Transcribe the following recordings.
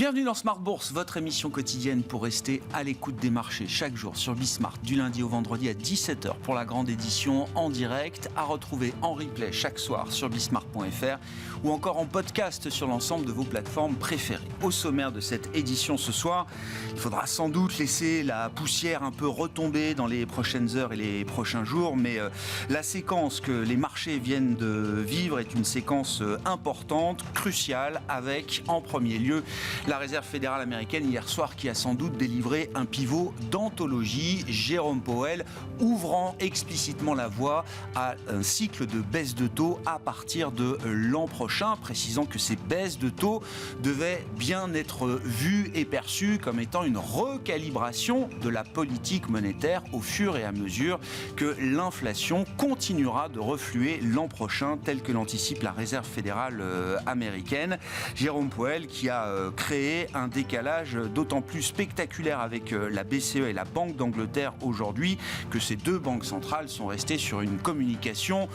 Bienvenue dans Smart Bourse, votre émission quotidienne pour rester à l'écoute des marchés chaque jour sur Bismart, du lundi au vendredi à 17h pour la grande édition en direct, à retrouver en replay chaque soir sur bismart.fr ou encore en podcast sur l'ensemble de vos plateformes préférées. Au sommaire de cette édition ce soir, il faudra sans doute laisser la poussière un peu retomber dans les prochaines heures et les prochains jours, mais la séquence que les marchés viennent de vivre est une séquence importante, cruciale, avec en premier lieu la Réserve fédérale américaine hier soir qui a sans doute délivré un pivot d'anthologie, Jérôme Powell ouvrant explicitement la voie à un cycle de baisse de taux à partir de l'an prochain, précisant que ces baisses de taux devaient bien être vues et perçues comme étant une recalibration de la politique monétaire au fur et à mesure que l'inflation continuera de refluer l'an prochain, tel que l'anticipe la Réserve fédérale américaine. Jérôme Powell qui a créé un décalage d'autant plus spectaculaire avec la BCE et la Banque d'Angleterre aujourd'hui que ces deux banques centrales sont restées sur une communication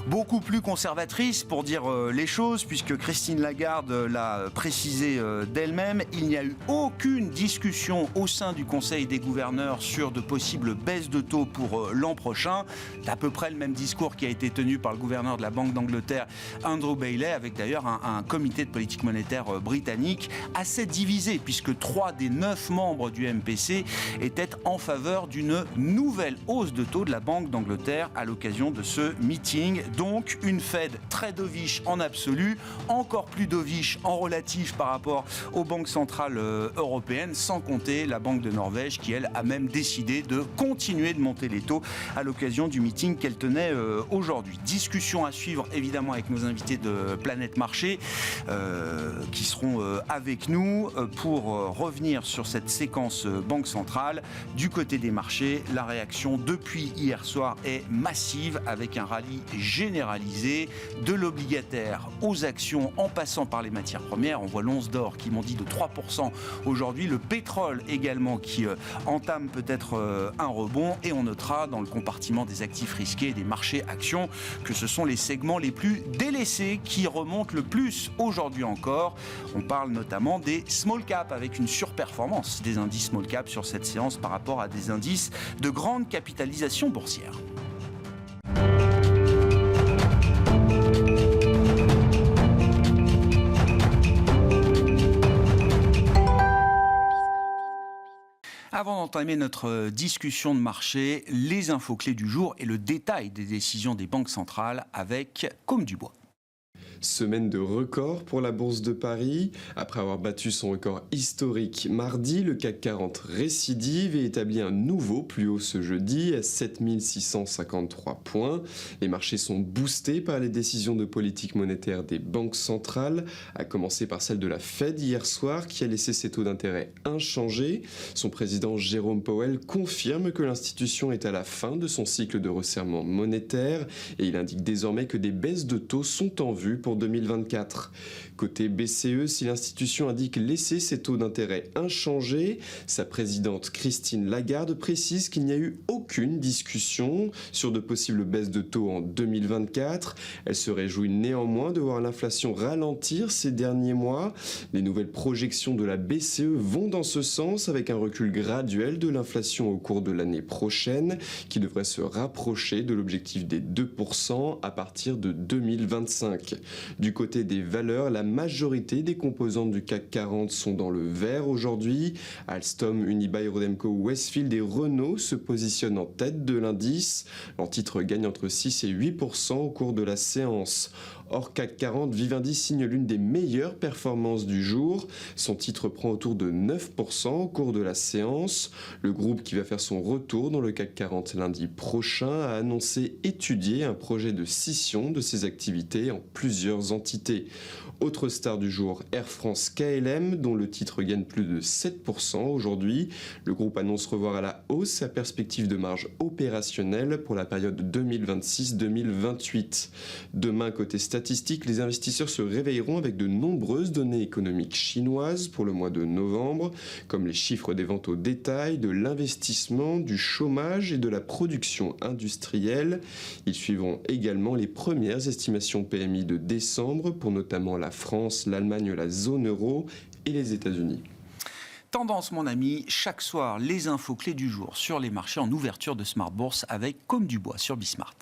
beaucoup plus conservatrice pour dire les choses, puisque Christine Lagarde l'a précisé d'elle-même, il n'y a eu aucune discussion au sein du Conseil des gouverneurs sur de possibles baisses de taux pour l'an prochain. C'est à peu près le même discours qui a été tenu par le gouverneur de la Banque d'Angleterre, Andrew Bailey, avec d'ailleurs un comité de politique monétaire britannique assez divisé, puisque 3 des 9 membres du MPC étaient en faveur d'une nouvelle hausse de taux de la Banque d'Angleterre à l'occasion de ce meeting. Donc une Fed très dovish en absolu, encore plus dovish en relatif par rapport aux banques centrales européennes, sans compter la Banque de Norvège qui, elle, a même décidé de continuer de monter les taux à l'occasion du meeting qu'elle tenait aujourd'hui. Discussion à suivre évidemment avec nos invités de Planète Marché qui seront avec nous pour revenir sur cette séquence banque centrale. Du côté des marchés, la réaction depuis hier soir est massive avec un rallye généralisé de l'obligataire aux actions en passant par les matières premières. On voit l'once d'or qui bondit de 3% aujourd'hui, le pétrole également qui entame peut-être un rebond, et on notera dans le compartiment des actifs risqués et des marchés actions que ce sont les segments les plus délaissés qui remontent le plus aujourd'hui encore. On parle notamment des small cap avec une surperformance des indices small cap sur cette séance par rapport à des indices de grande capitalisation boursière. Avant d'entamer notre discussion de marché, les infos clés du jour et le détail des décisions des banques centrales avec Côme Dubois. Semaine de record pour la Bourse de Paris. Après avoir battu son record historique mardi, le CAC 40 récidive et établit un nouveau plus haut ce jeudi à 7653 points. Les marchés sont boostés par les décisions de politique monétaire des banques centrales, à commencer par celle de la Fed hier soir qui a laissé ses taux d'intérêt inchangés. Son président Jérôme Powell confirme que l'institution est à la fin de son cycle de resserrement monétaire et il indique désormais que des baisses de taux sont en vue pour 2024. Côté BCE, si l'institution indique laisser ses taux d'intérêt inchangés, sa présidente Christine Lagarde précise qu'il n'y a eu aucune discussion sur de possibles baisses de taux en 2024. Elle se réjouit néanmoins de voir l'inflation ralentir ces derniers mois. Les nouvelles projections de la BCE vont dans ce sens, avec un recul graduel de l'inflation au cours de l'année prochaine, qui devrait se rapprocher de l'objectif des 2% à partir de 2025. Du côté des valeurs, la majorité des composantes du CAC 40 sont dans le vert aujourd'hui. Alstom, Unibail, Rodemco, Westfield et Renault se positionnent en tête de l'indice. Leur titre gagne entre 6 et 8% au cours de la séance. Or, CAC 40, Vivendi signe l'une des meilleures performances du jour. Son titre prend autour de 9% au cours de la séance. Le groupe, qui va faire son retour dans le CAC 40 lundi prochain, a annoncé étudier un projet de scission de ses activités en plusieurs entités. Autre star du jour, Air France KLM, dont le titre gagne plus de 7% aujourd'hui. Le groupe annonce revoir à la hausse sa perspective de marge opérationnelle pour la période 2026-2028. Demain, côté statistiques, les investisseurs se réveilleront avec de nombreuses données économiques chinoises pour le mois de novembre, comme les chiffres des ventes au détail, de l'investissement, du chômage et de la production industrielle. Ils suivront également les premières estimations PMI de décembre pour notamment la France, l'Allemagne, la zone euro et les États-Unis. Tendance, mon ami, chaque soir, les infos clés du jour sur les marchés en ouverture de Smart Bourse avec Comme du Bois sur Bismart.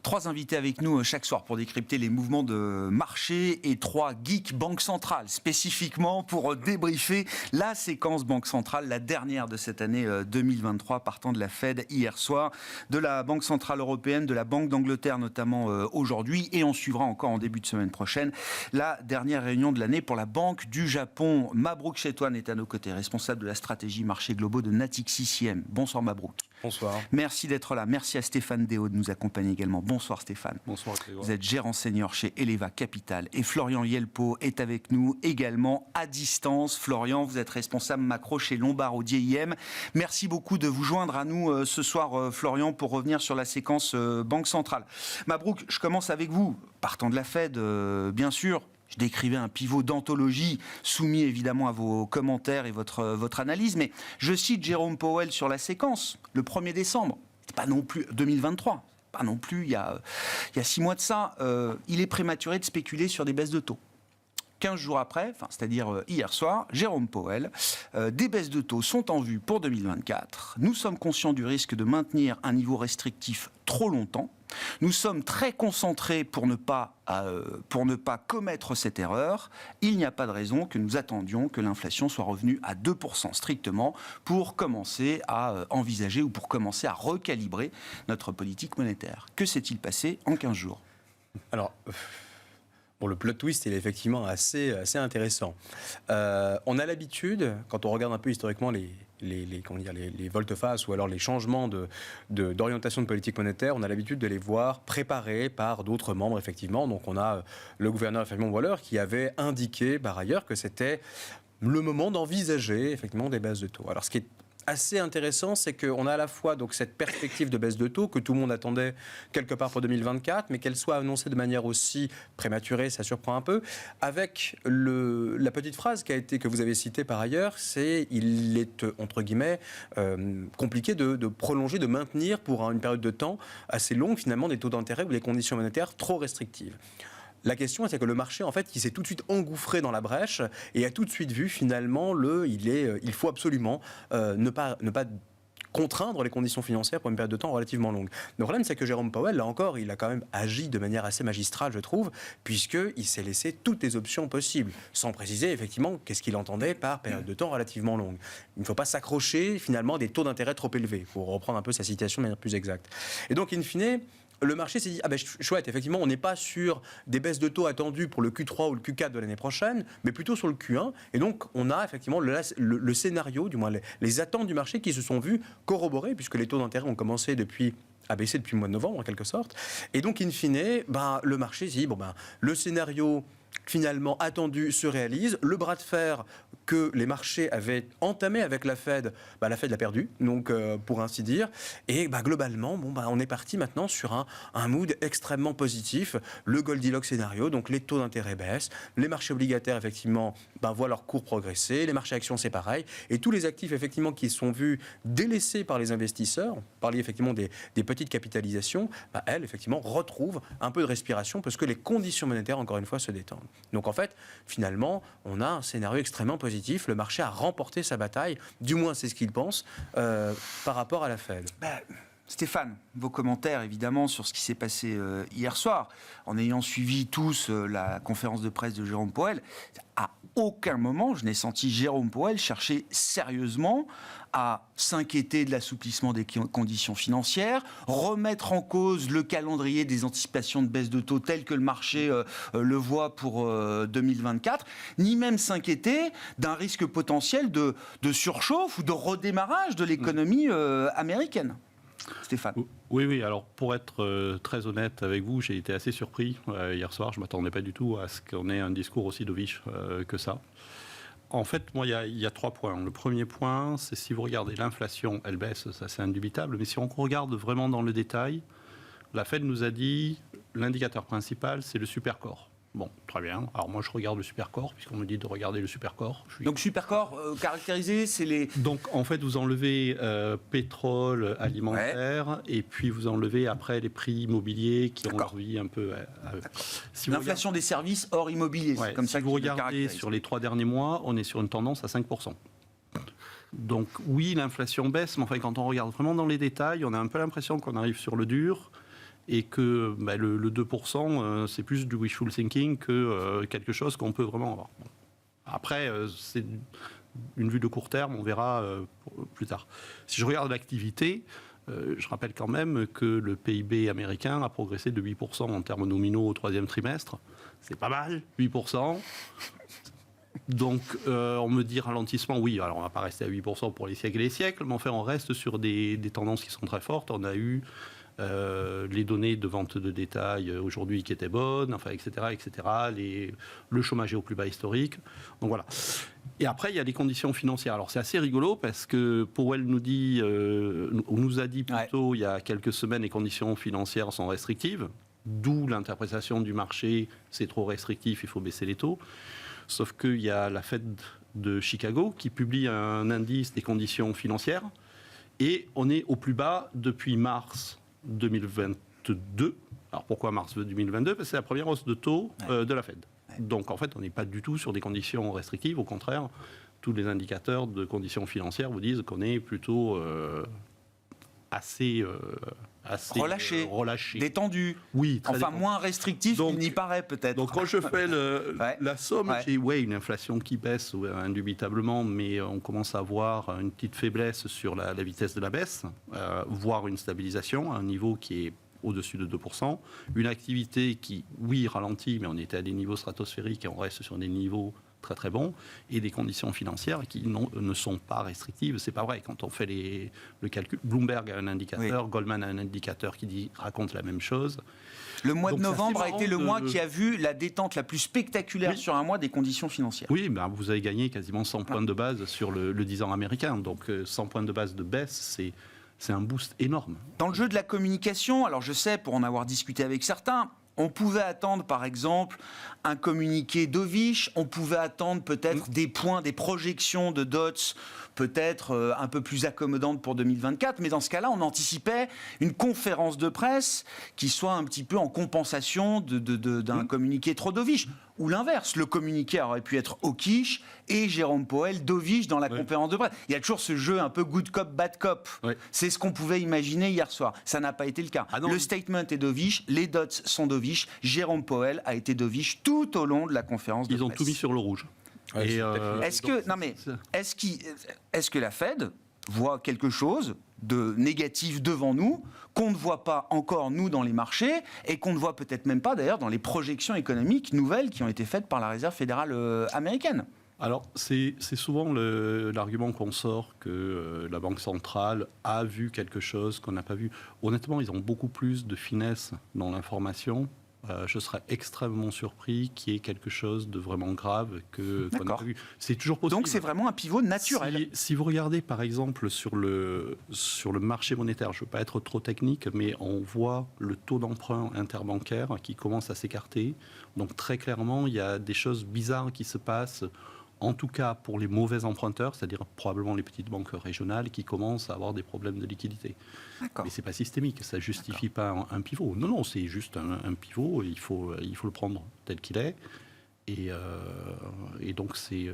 Trois invités avec nous chaque soir pour décrypter les mouvements de marché et trois geeks Banque Centrale, spécifiquement pour débriefer la séquence Banque Centrale, la dernière de cette année 2023, partant de la Fed hier soir, de la Banque Centrale Européenne, de la Banque d'Angleterre notamment aujourd'hui, et on suivra encore en début de semaine prochaine la dernière réunion de l'année pour la Banque du Japon. Mabrouk Chetouane est à nos côtés, responsable de la stratégie marché globaux de Natixis IM. Bonsoir Mabrouk. Bonsoir. Merci d'être là. Merci à Stéphane Déo de nous accompagner également. Bonsoir Stéphane. Bonsoir Grégoire. Vous êtes gérant senior chez Eleva Capital. Et Florian Yelpo est avec nous également à distance. Florian, vous êtes responsable macro chez Lombard Odier IM. Merci beaucoup de vous joindre à nous ce soir, Florian, pour revenir sur la séquence Banque Centrale. Mabrouk, je commence avec vous. Partant de la Fed, bien sûr. Je décrivais un pivot d'anthologie soumis évidemment à vos commentaires et votre analyse, mais je cite Jérôme Powell sur la séquence, le 1er décembre, c'est pas non plus 2023, pas non plus il y a 6 mois de ça, il est prématuré de spéculer sur des baisses de taux. 15 jours après, c'est-à-dire hier soir, Jérôme Powell, des baisses de taux sont en vue pour 2024. Nous sommes conscients du risque de maintenir un niveau restrictif trop longtemps. Nous sommes très concentrés pour ne pas commettre cette erreur. Il n'y a pas de raison que nous attendions que l'inflation soit revenue à 2% strictement pour commencer à envisager ou pour commencer à recalibrer notre politique monétaire. Que s'est-il passé en 15 jours ? Alors, le plot twist, il est effectivement assez intéressant. On a l'habitude, quand on regarde un peu historiquement les volte-face ou alors les changements d'orientation de politique monétaire, on a l'habitude de les voir préparés par d'autres membres, effectivement. Donc on a le gouverneur Fabien Waller qui avait indiqué par ailleurs que c'était le moment d'envisager effectivement des baisses de taux. Alors ce qui est assez intéressant, c'est qu'on a à la fois donc cette perspective de baisse de taux que tout le monde attendait quelque part pour 2024, mais qu'elle soit annoncée de manière aussi prématurée, ça surprend un peu. Avec la petite phrase que vous avez citée par ailleurs, il est entre guillemets compliqué de prolonger, de maintenir pour une période de temps assez longue finalement des taux d'intérêt ou des conditions monétaires trop restrictives. La question, c'est que le marché, en fait, il s'est tout de suite engouffré dans la brèche et a tout de suite vu, finalement, il faut absolument ne pas contraindre les conditions financières pour une période de temps relativement longue. Le problème, c'est que Jérôme Powell, là encore, il a quand même agi de manière assez magistrale, je trouve, puisqu'il s'est laissé toutes les options possibles, sans préciser, effectivement, qu'est-ce qu'il entendait par période de temps relativement longue. Il ne faut pas s'accrocher, finalement, à des taux d'intérêt trop élevés, pour reprendre un peu sa citation de manière plus exacte. Et donc, in fine, le marché s'est dit, chouette, effectivement, on n'est pas sur des baisses de taux attendues pour le Q3 ou le Q4 de l'année prochaine, mais plutôt sur le Q1. Et donc, on a effectivement le scénario, du moins les attentes du marché qui se sont vues corroborées, puisque les taux d'intérêt ont commencé à baisser depuis le mois de novembre, en quelque sorte. Et donc, in fine, le marché s'est dit, le scénario finalement attendu se réalise. Le bras de fer que les marchés avaient entamé avec la Fed, la Fed l'a perdu, donc pour ainsi dire. Et globalement, on est parti maintenant sur un mood extrêmement positif. Le Goldilocks scénario, donc les taux d'intérêt baissent, les marchés obligataires effectivement voient leur cours progresser, les marchés actions c'est pareil, et tous les actifs effectivement qui sont vus délaissés par les investisseurs, parler effectivement des petites capitalisations, elles effectivement retrouvent un peu de respiration parce que les conditions monétaires encore une fois se détendent. Donc en fait, finalement, on a un scénario extrêmement positif. Le marché a remporté sa bataille, du moins c'est ce qu'il pense, par rapport à la Fed. Stéphane, vos commentaires évidemment sur ce qui s'est passé hier soir, en ayant suivi tous la conférence de presse de Jérôme Powell, à aucun moment je n'ai senti Jérôme Powell chercher sérieusement à s'inquiéter de l'assouplissement des conditions financières, remettre en cause le calendrier des anticipations de baisse de taux tel que le marché le voit pour 2024, ni même s'inquiéter d'un risque potentiel de surchauffe ou de redémarrage de l'économie américaine. Stéphane. Oui. Alors, pour être très honnête avec vous, j'ai été assez surpris hier soir. Je ne m'attendais pas du tout à ce qu'on ait un discours aussi dovish que ça. En fait, moi, il y a 3 points. Le premier point, c'est si vous regardez l'inflation, elle baisse, ça c'est indubitable. Mais si on regarde vraiment dans le détail, la Fed nous a dit l'indicateur principal, c'est le supercore. Bon, très bien. Alors moi, je regarde le Supercore, puisqu'on me dit de regarder le Supercore. Donc Supercore, caractérisé, c'est les... Donc en fait, vous enlevez pétrole, alimentaire, et puis vous enlevez après les prix immobiliers qui ont leur vie un peu... Si L'inflation des services hors immobilier, c'est comme ça que vous tu le regardez caractérises. sur les 3 derniers mois, on est sur une tendance à 5%. Donc oui, l'inflation baisse, mais enfin, quand on regarde vraiment dans les détails, on a un peu l'impression qu'on arrive sur le dur, et que le 2%, c'est plus du wishful thinking que quelque chose qu'on peut vraiment avoir. Bon. Après, c'est une vue de court terme, on verra plus tard. Si je regarde l'activité, je rappelle quand même que le PIB américain a progressé de 8% en termes nominaux au 3e trimestre. C'est pas mal, 8%. Donc, on me dit ralentissement, oui, alors on ne va pas rester à 8% pour les siècles et les siècles, mais enfin, on reste sur des tendances qui sont très fortes. On a eu les données de vente de détail aujourd'hui qui étaient bonnes, enfin, etc., etc. Le chômage est au plus bas historique. Donc voilà. Et après, il y a les conditions financières. Alors c'est assez rigolo parce que Powell nous a dit plutôt il y a quelques semaines les conditions financières sont restrictives, d'où l'interprétation du marché, c'est trop restrictif, il faut baisser les taux. Sauf qu'il y a la Fed de Chicago qui publie un indice des conditions financières et on est au plus bas depuis mars 2022. Alors pourquoi mars 2022 ? Parce que c'est la première hausse de taux de la Fed. Donc en fait, on n'est pas du tout sur des conditions restrictives. Au contraire, tous les indicateurs de conditions financières vous disent qu'on est plutôt assez relâché, détendu. Oui, très détendu. Moins restrictif qu'il n'y paraît peut-être. Donc quand je fais la somme, j'ai une inflation qui baisse indubitablement, mais on commence à voir une petite faiblesse sur la vitesse de la baisse, voire une stabilisation à un niveau qui est au-dessus de 2%. Une activité qui, oui, ralentit, mais on était à des niveaux stratosphériques et on reste sur des niveaux très très bons, et des conditions financières qui ne sont pas restrictives. C'est pas vrai. Quand on fait le calcul, Bloomberg a un indicateur, Goldman a un indicateur qui raconte la même chose. Le mois de novembre a été le mois qui a vu la détente la plus spectaculaire sur un mois des conditions financières. Oui, vous avez gagné quasiment 100 points de base sur le 10 ans américain. Donc 100 points de base de baisse, c'est un boost énorme. Dans le jeu de la communication, alors je sais, pour en avoir discuté avec certains, on pouvait attendre, par exemple, un communiqué d'Ovich, on pouvait attendre peut-être des points, des projections de Dodds, peut-être un peu plus accommodantes pour 2024, mais dans ce cas-là, on anticipait une conférence de presse qui soit un petit peu en compensation d'un communiqué trop d'Ovich. Ou l'inverse, le communiqué aurait pu être hawkish et Jérôme Powell dovish dans la conférence de presse. Il y a toujours ce jeu un peu good cop, bad cop. C'est ce qu'on pouvait imaginer hier soir. Ça n'a pas été le cas. Le statement est dovish, les dots sont dovish, Jérôme Powell a été dovish tout au long de la conférence de presse. Ils ont tout mis sur le rouge. Est-ce que la Fed voit quelque chose de négatif devant nous, qu'on ne voit pas encore, nous, dans les marchés, et qu'on ne voit peut-être même pas, d'ailleurs, dans les projections économiques nouvelles qui ont été faites par la Réserve fédérale américaine? Alors, c'est souvent l'argument qu'on sort que la Banque centrale a vu quelque chose qu'on n'a pas vu. Honnêtement, ils ont beaucoup plus de finesse dans l'information. Je serais extrêmement surpris qu'il y ait quelque chose de vraiment grave qu'on n'a pas vu. C'est toujours possible. Donc c'est vraiment un pivot naturel. Si vous regardez par exemple sur le marché monétaire, je ne veux pas être trop technique, mais on voit le taux d'emprunt interbancaire qui commence à s'écarter. Donc très clairement, il y a des choses bizarres qui se passent. En tout cas, pour les mauvais emprunteurs, c'est-à-dire probablement les petites banques régionales qui commencent à avoir des problèmes de liquidité. Mais ce n'est pas systémique, ça ne justifie pas un pivot. Non, c'est juste un pivot, il faut le prendre tel qu'il est. Et donc, c'est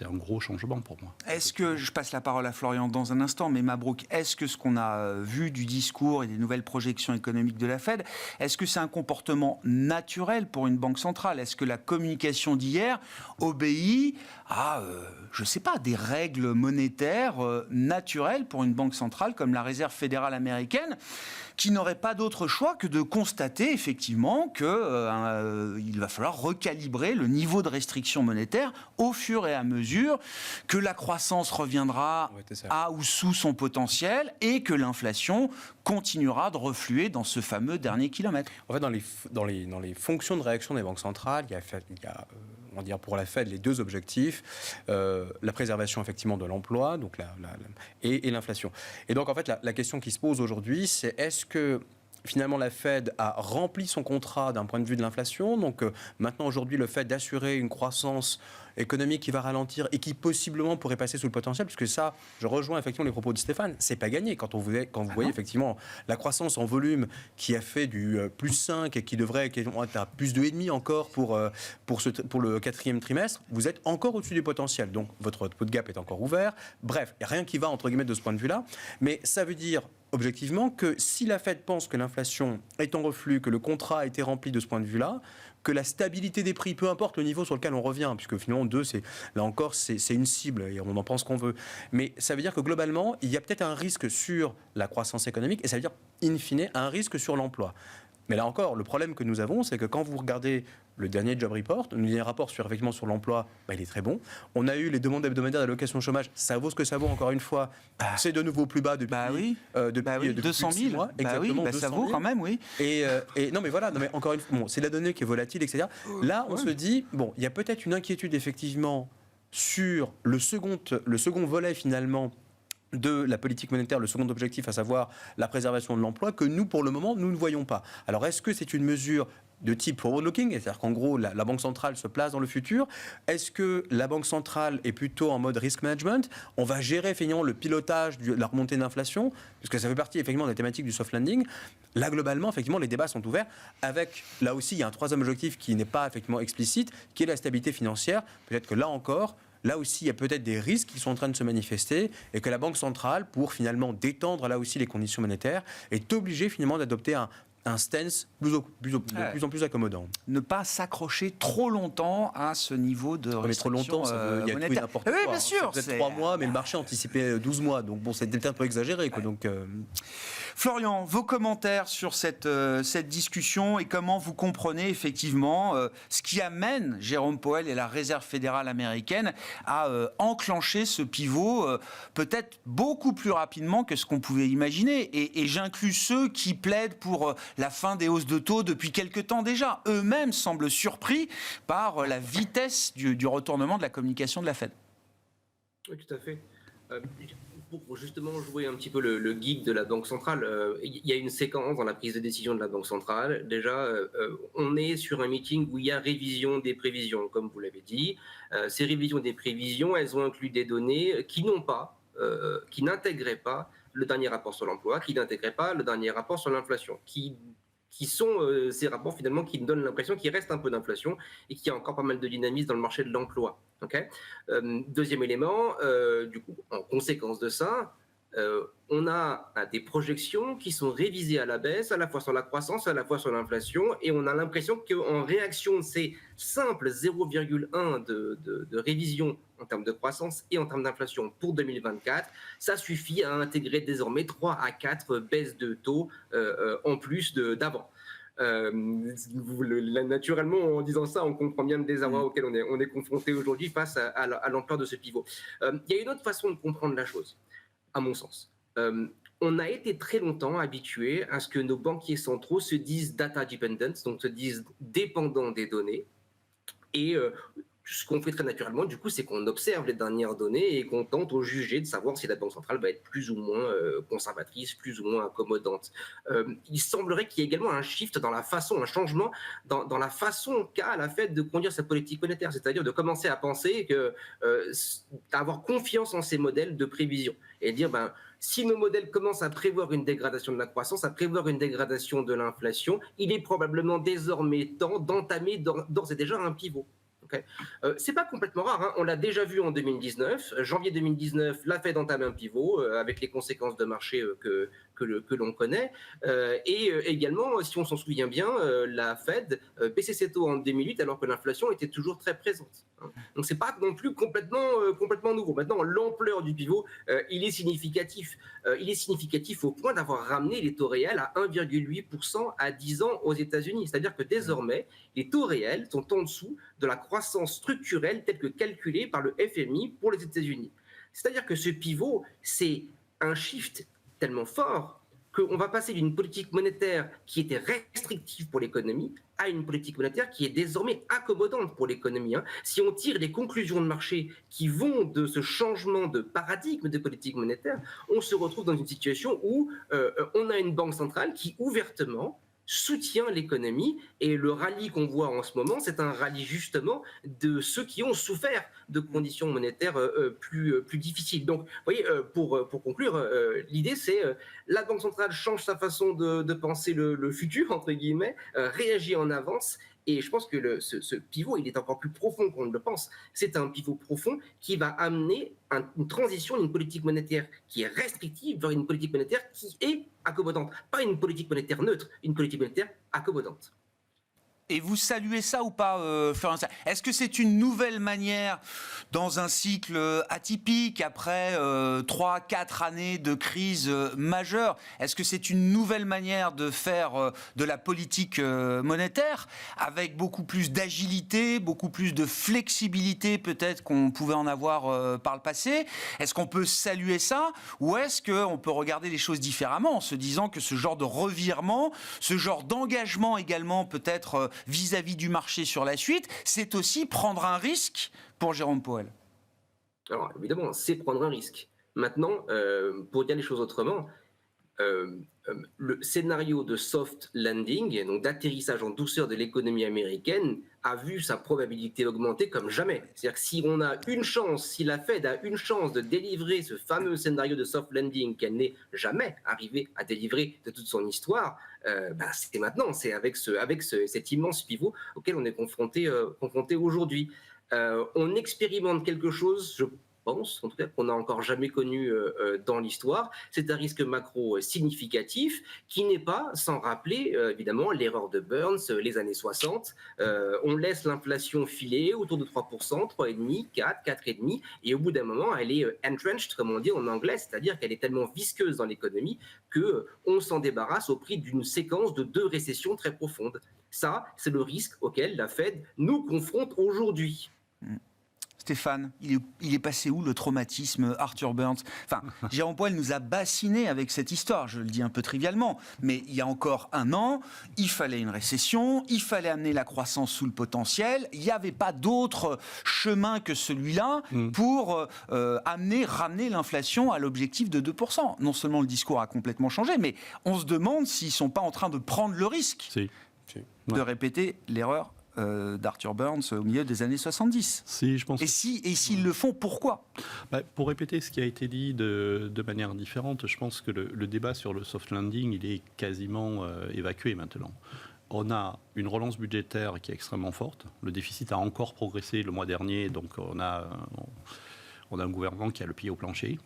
un gros changement pour moi. Est-ce que, je passe la parole à Florian dans un instant, mais Mabrouk, est-ce que ce qu'on a vu du discours et des nouvelles projections économiques de la Fed, est-ce que c'est un comportement naturel pour une banque centrale? Est-ce que la communication d'hier obéit à, je ne sais pas, des règles monétaires naturelles pour une banque centrale comme la Réserve fédérale américaine, qui n'aurait pas d'autre choix que de constater effectivement qu'il va falloir recalibrer le niveau de restriction monétaire au fur et à mesure que la croissance reviendra à ou sous son potentiel et que l'inflation continuera de refluer dans ce fameux dernier kilomètre. En fait, dans les fonctions de réaction des banques centrales, il y a on va dire pour la Fed les deux objectifs, la préservation effectivement de l'emploi donc et l'inflation. Et donc en fait la question qui se pose aujourd'hui, c'est est-ce que finalement, la Fed a rempli son contrat d'un point de vue de l'inflation. Donc maintenant, aujourd'hui, le fait d'assurer une croissance économique qui va ralentir et qui possiblement pourrait passer sous le potentiel, puisque ça, je rejoins effectivement les propos de Stéphane, c'est pas gagné quand vous voyez effectivement la croissance en volume qui a fait du plus 5 et qui devrait être à plus 2,5 encore pour le quatrième trimestre, vous êtes encore au-dessus du potentiel. Donc votre output gap est encore ouvert. Bref, il n'y a rien qui va entre guillemets de ce point de vue-là. Mais ça veut dire objectivement que si la Fed pense que l'inflation est en reflux, que le contrat a été rempli de ce point de vue-là, que la stabilité des prix, peu importe le niveau sur lequel on revient, puisque finalement 2, là encore, c'est une cible et on en pense qu'on veut. Mais ça veut dire que globalement, il y a peut-être un risque sur la croissance économique et ça veut dire, in fine, un risque sur l'emploi. Mais là encore, le problème que nous avons, c'est que quand vous regardez le dernier job report, le dernier rapport sur l'emploi, il est très bon. On a eu les demandes hebdomadaires d'allocation chômage, ça vaut ce que ça vaut encore une fois. C'est de nouveau plus bas depuis, depuis 200 000. plus de 6 mois. Exactement, 200 ça 000. vaut quand même, oui. Et non, mais voilà, encore une fois, c'est la donnée qui est volatile, etc. Là, on se dit, il y a peut-être une inquiétude effectivement sur le second volet finalement de la politique monétaire, le second objectif, à savoir la préservation de l'emploi, que nous, pour le moment, nous ne voyons pas. Alors, est-ce que c'est une mesure de type forward-looking, c'est-à-dire qu'en gros, la Banque centrale se place dans le futur? Est-ce que la Banque centrale est plutôt en mode risk management? On va gérer finalement le pilotage de la remontée d'inflation, puisque ça fait partie effectivement des thématiques du soft landing. Là, globalement, effectivement, les débats sont ouverts avec, là aussi, il y a un troisième objectif qui n'est pas effectivement explicite, qui est la stabilité financière. Peut-être que là encore, là aussi, il y a peut-être des risques qui sont en train de se manifester et que la Banque centrale, pour finalement détendre là aussi les conditions monétaires, est obligée finalement d'adopter un stance de plus en plus accommodant. Ne pas s'accrocher trop longtemps à ce niveau de restriction trop longtemps, il y a tout et n'importe quoi. Oui, bien sûr. C'est 3 mois, mais le marché anticipait 12 mois. Donc bon, c'est peut-être un peu exagéré. Quoi, donc, Florian, vos commentaires sur cette discussion et comment vous comprenez effectivement ce qui amène Jérôme Powell et la Réserve fédérale américaine à enclencher ce pivot peut-être beaucoup plus rapidement que ce qu'on pouvait imaginer. Et j'inclus ceux qui plaident pour la fin des hausses de taux depuis quelque temps déjà. Eux-mêmes semblent surpris par la vitesse du retournement de la communication de la Fed. Oui, tout à fait. Pour justement jouer un petit peu le geek de la Banque centrale, il y a une séquence dans la prise de décision de la Banque centrale. Déjà, on est sur un meeting où il y a révision des prévisions, comme vous l'avez dit. Ces révisions des prévisions, elles ont inclus des données qui n'intégraient pas le dernier rapport sur l'emploi, qui n'intégraient pas le dernier rapport sur l'inflation, qui sont ces rapports finalement qui donnent l'impression qu'il reste un peu d'inflation et qu'il y a encore pas mal de dynamisme dans le marché de l'emploi. Okay, deuxième élément, du coup, en conséquence de ça, on a des projections qui sont révisées à la baisse, à la fois sur la croissance, à la fois sur l'inflation, et on a l'impression qu'en réaction de ces simples 0,1 de révision en termes de croissance et en termes d'inflation pour 2024, ça suffit à intégrer désormais 3 à 4 baisses de taux en plus d'avant. Naturellement, en disant ça, on comprend bien le désarroi auquel on est confronté aujourd'hui face à l'ampleur de ce pivot. Il y a une autre façon de comprendre la chose, à mon sens. On a été très longtemps habitués à ce que nos banquiers centraux se disent data dependent, donc se disent dépendants des données. Et ce qu'on fait très naturellement, du coup, c'est qu'on observe les dernières données et qu'on tente au jugé de savoir si la Banque centrale va être plus ou moins conservatrice, plus ou moins accommodante. Il semblerait qu'il y ait également un shift dans la façon, un changement dans la façon qu'a la Fed de conduire sa politique monétaire, c'est-à-dire de commencer à penser avoir confiance en ces modèles de prévision et dire, si nos modèles commencent à prévoir une dégradation de la croissance, à prévoir une dégradation de l'inflation, il est probablement désormais temps d'entamer d'ores et déjà un pivot. Okay. C'est pas complètement rare, hein. On l'a déjà vu en 2019, janvier 2019, la Fed entame un pivot avec les conséquences de marché que l'on connaît, et également, si on s'en souvient bien, la Fed baissait ses taux en 2008 alors que l'inflation était toujours très présente. Hein. Donc c'est pas non plus complètement nouveau. Maintenant, l'ampleur du pivot, il est significatif. Il est significatif au point d'avoir ramené les taux réels à 1,8% à 10 ans aux États-Unis. C'est-à-dire que désormais, les taux réels sont en dessous de la croissance structurelle telle que calculée par le FMI pour les États-Unis. C'est-à-dire que ce pivot, c'est un shift tellement fort qu'on va passer d'une politique monétaire qui était restrictive pour l'économie à une politique monétaire qui est désormais accommodante pour l'économie. Si on tire les conclusions de marché qui vont de ce changement de paradigme de politique monétaire, on se retrouve dans une situation où on a une banque centrale qui ouvertement soutient l'économie, et le rallye qu'on voit en ce moment, c'est un rallye justement de ceux qui ont souffert de conditions monétaires plus difficiles. Donc, vous voyez, pour conclure, l'idée c'est la Banque centrale change sa façon de penser le futur, entre guillemets, réagit en avance. Et je pense que ce pivot, il est encore plus profond qu'on ne le pense. C'est un pivot profond qui va amener une transition d'une politique monétaire qui est restrictive vers une politique monétaire qui est accommodante. Pas une politique monétaire neutre, une politique monétaire accommodante. Et vous saluez ça ou pas, Florence? Est-ce que c'est une nouvelle manière, dans un cycle atypique, après 3-4 années de crise majeure, est-ce que c'est une nouvelle manière de faire de la politique monétaire, avec beaucoup plus d'agilité, beaucoup plus de flexibilité peut-être qu'on pouvait en avoir par le passé? Est-ce qu'on peut saluer ça, ou est-ce qu'on peut regarder les choses différemment, en se disant que ce genre de revirement, ce genre d'engagement également peut-être vis-à-vis du marché sur la suite, c'est aussi prendre un risque pour Jérôme Powell? Alors évidemment, c'est prendre un risque. Maintenant, pour dire les choses autrement, le scénario de soft landing, donc d'atterrissage en douceur de l'économie américaine, a vu sa probabilité augmenter comme jamais. C'est-à-dire que si on a une chance, si la Fed a une chance de délivrer ce fameux scénario de soft landing qu'elle n'est jamais arrivée à délivrer de toute son histoire, c'est maintenant, c'est avec cet immense pivot auquel on est confronté aujourd'hui. On expérimente quelque chose, je pense, en tout cas, qu'on n'a encore jamais connu dans l'histoire. C'est un risque macro significatif qui n'est pas sans rappeler, évidemment, l'erreur de Burns, les années 60. On laisse l'inflation filer autour de 3%, 3,5%, 4%, 4,5%, et au bout d'un moment, elle est entrenched, comme on dit en anglais, c'est-à-dire qu'elle est tellement visqueuse dans l'économie qu'on s'en débarrasse au prix d'une séquence de 2 récessions très profondes. Ça, c'est le risque auquel la Fed nous confronte aujourd'hui. Stéphane, il est passé où le traumatisme Arthur Burns? Enfin, Jérôme Powell nous a bassinés avec cette histoire, je le dis un peu trivialement, mais il y a encore un an, il fallait une récession, il fallait amener la croissance sous le potentiel, il n'y avait pas d'autre chemin que celui-là pour ramener l'inflation à l'objectif de 2%. Non seulement le discours a complètement changé, mais on se demande s'ils ne sont pas en train de prendre le risque de répéter l'erreur d'Arthur Burns au milieu des années 70. Je pense. Et s'ils le font, pourquoi? Pour répéter ce qui a été dit de manière différente, je pense que le débat sur le soft landing, il est quasiment évacué maintenant. On a une relance budgétaire qui est extrêmement forte. Le déficit a encore progressé le mois dernier, donc on a un gouvernement qui a le pied au plancher,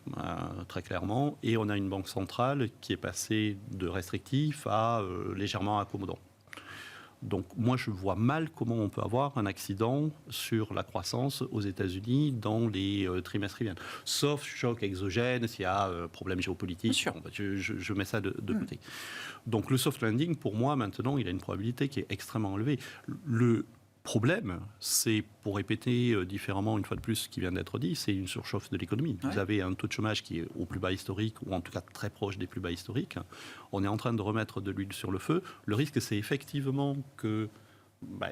très clairement, et on a une banque centrale qui est passée de restrictif à légèrement accommodant. Donc moi, je vois mal comment on peut avoir un accident sur la croissance aux États-Unis dans les trimestres qui viennent. Sauf choc exogène, s'il y a problème géopolitique. Bon, je mets ça de côté. Donc le soft landing, pour moi, maintenant, il a une probabilité qui est extrêmement élevée. Le problème, c'est, pour répéter différemment une fois de plus ce qui vient d'être dit, c'est une surchauffe de l'économie. Ouais. Vous avez un taux de chômage qui est au plus bas historique, ou en tout cas très proche des plus bas historiques. On est en train de remettre de l'huile sur le feu. Le risque, c'est effectivement que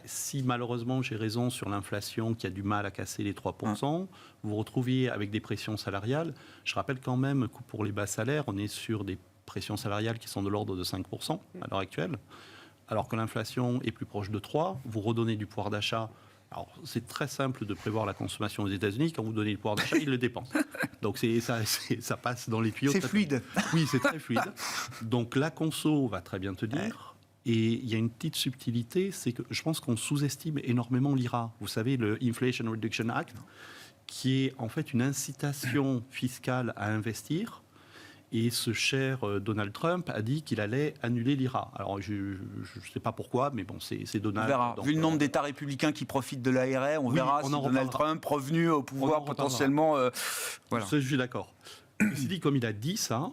si malheureusement j'ai raison sur l'inflation qui a du mal à casser les 3%, vous vous retrouviez avec des pressions salariales. Je rappelle quand même que pour les bas salaires, on est sur des pressions salariales qui sont de l'ordre de 5% à l'heure actuelle. Alors que l'inflation est plus proche de 3, vous redonnez du pouvoir d'achat. Alors, c'est très simple de prévoir la consommation aux États-Unis. Quand vous donnez le pouvoir d'achat, ils le dépensent. Donc, ça passe dans les tuyaux. C'est fluide. Oui, c'est très fluide. Donc, la conso va très bien tenir. Et il y a une petite subtilité, c'est que je pense qu'on sous-estime énormément l'IRA. Vous savez, le Inflation Reduction Act, qui est en fait une incitation fiscale à investir. Et ce cher Donald Trump a dit qu'il allait annuler l'IRA. Alors, je ne sais pas pourquoi, mais bon, c'est Donald. On verra. Donc, vu le nombre d'États républicains qui profitent de l'ARR, on verra si Donald Trump, revenu au pouvoir potentiellement... voilà. Je suis d'accord. Ceci dit, comme il a dit ça,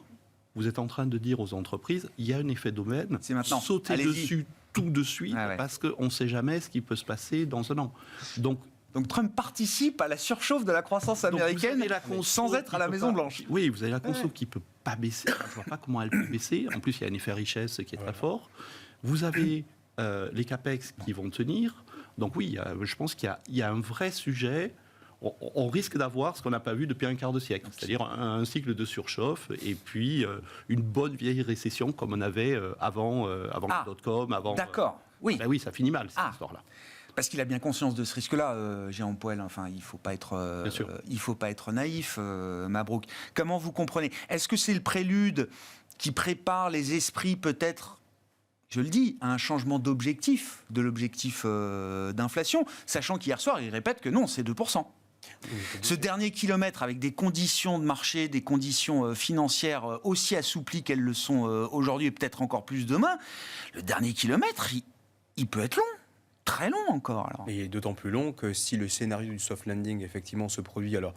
vous êtes en train de dire aux entreprises, il y a un effet domaine, sautez dessus tout de suite, parce qu'on ne sait jamais ce qui peut se passer dans un an. Donc, Donc Trump participe à la surchauffe de la croissance américaine sans être à la Maison-Blanche. Oui, vous avez la conso qui ne peut pas baisser. Je ne vois pas comment elle peut baisser. En plus, il y a un effet richesse qui est très fort. Vous avez les capex qui vont tenir. Donc oui, je pense qu'il y a un vrai sujet. On risque d'avoir ce qu'on n'a pas vu depuis un quart de siècle, c'est-à-dire un cycle de surchauffe et puis une bonne vieille récession comme on avait avant le dot-com. D'accord, oui. Ben oui, ça finit mal, cette histoire-là. Parce qu'il a bien conscience de ce risque-là, Jérôme Poel. Enfin, il faut pas être naïf, Mabrouk. Comment vous comprenez ? Est-ce que c'est le prélude qui prépare les esprits peut-être, je le dis, à un changement d'objectif, de l'objectif d'inflation, sachant qu'hier soir, il répète que non, c'est 2%. Ce dernier kilomètre, avec des conditions de marché, des conditions financières aussi assouplies qu'elles le sont aujourd'hui et peut-être encore plus demain, le dernier kilomètre, il peut être long. Très long encore, alors. Et d'autant plus long que si le scénario du soft landing, effectivement, se produit, alors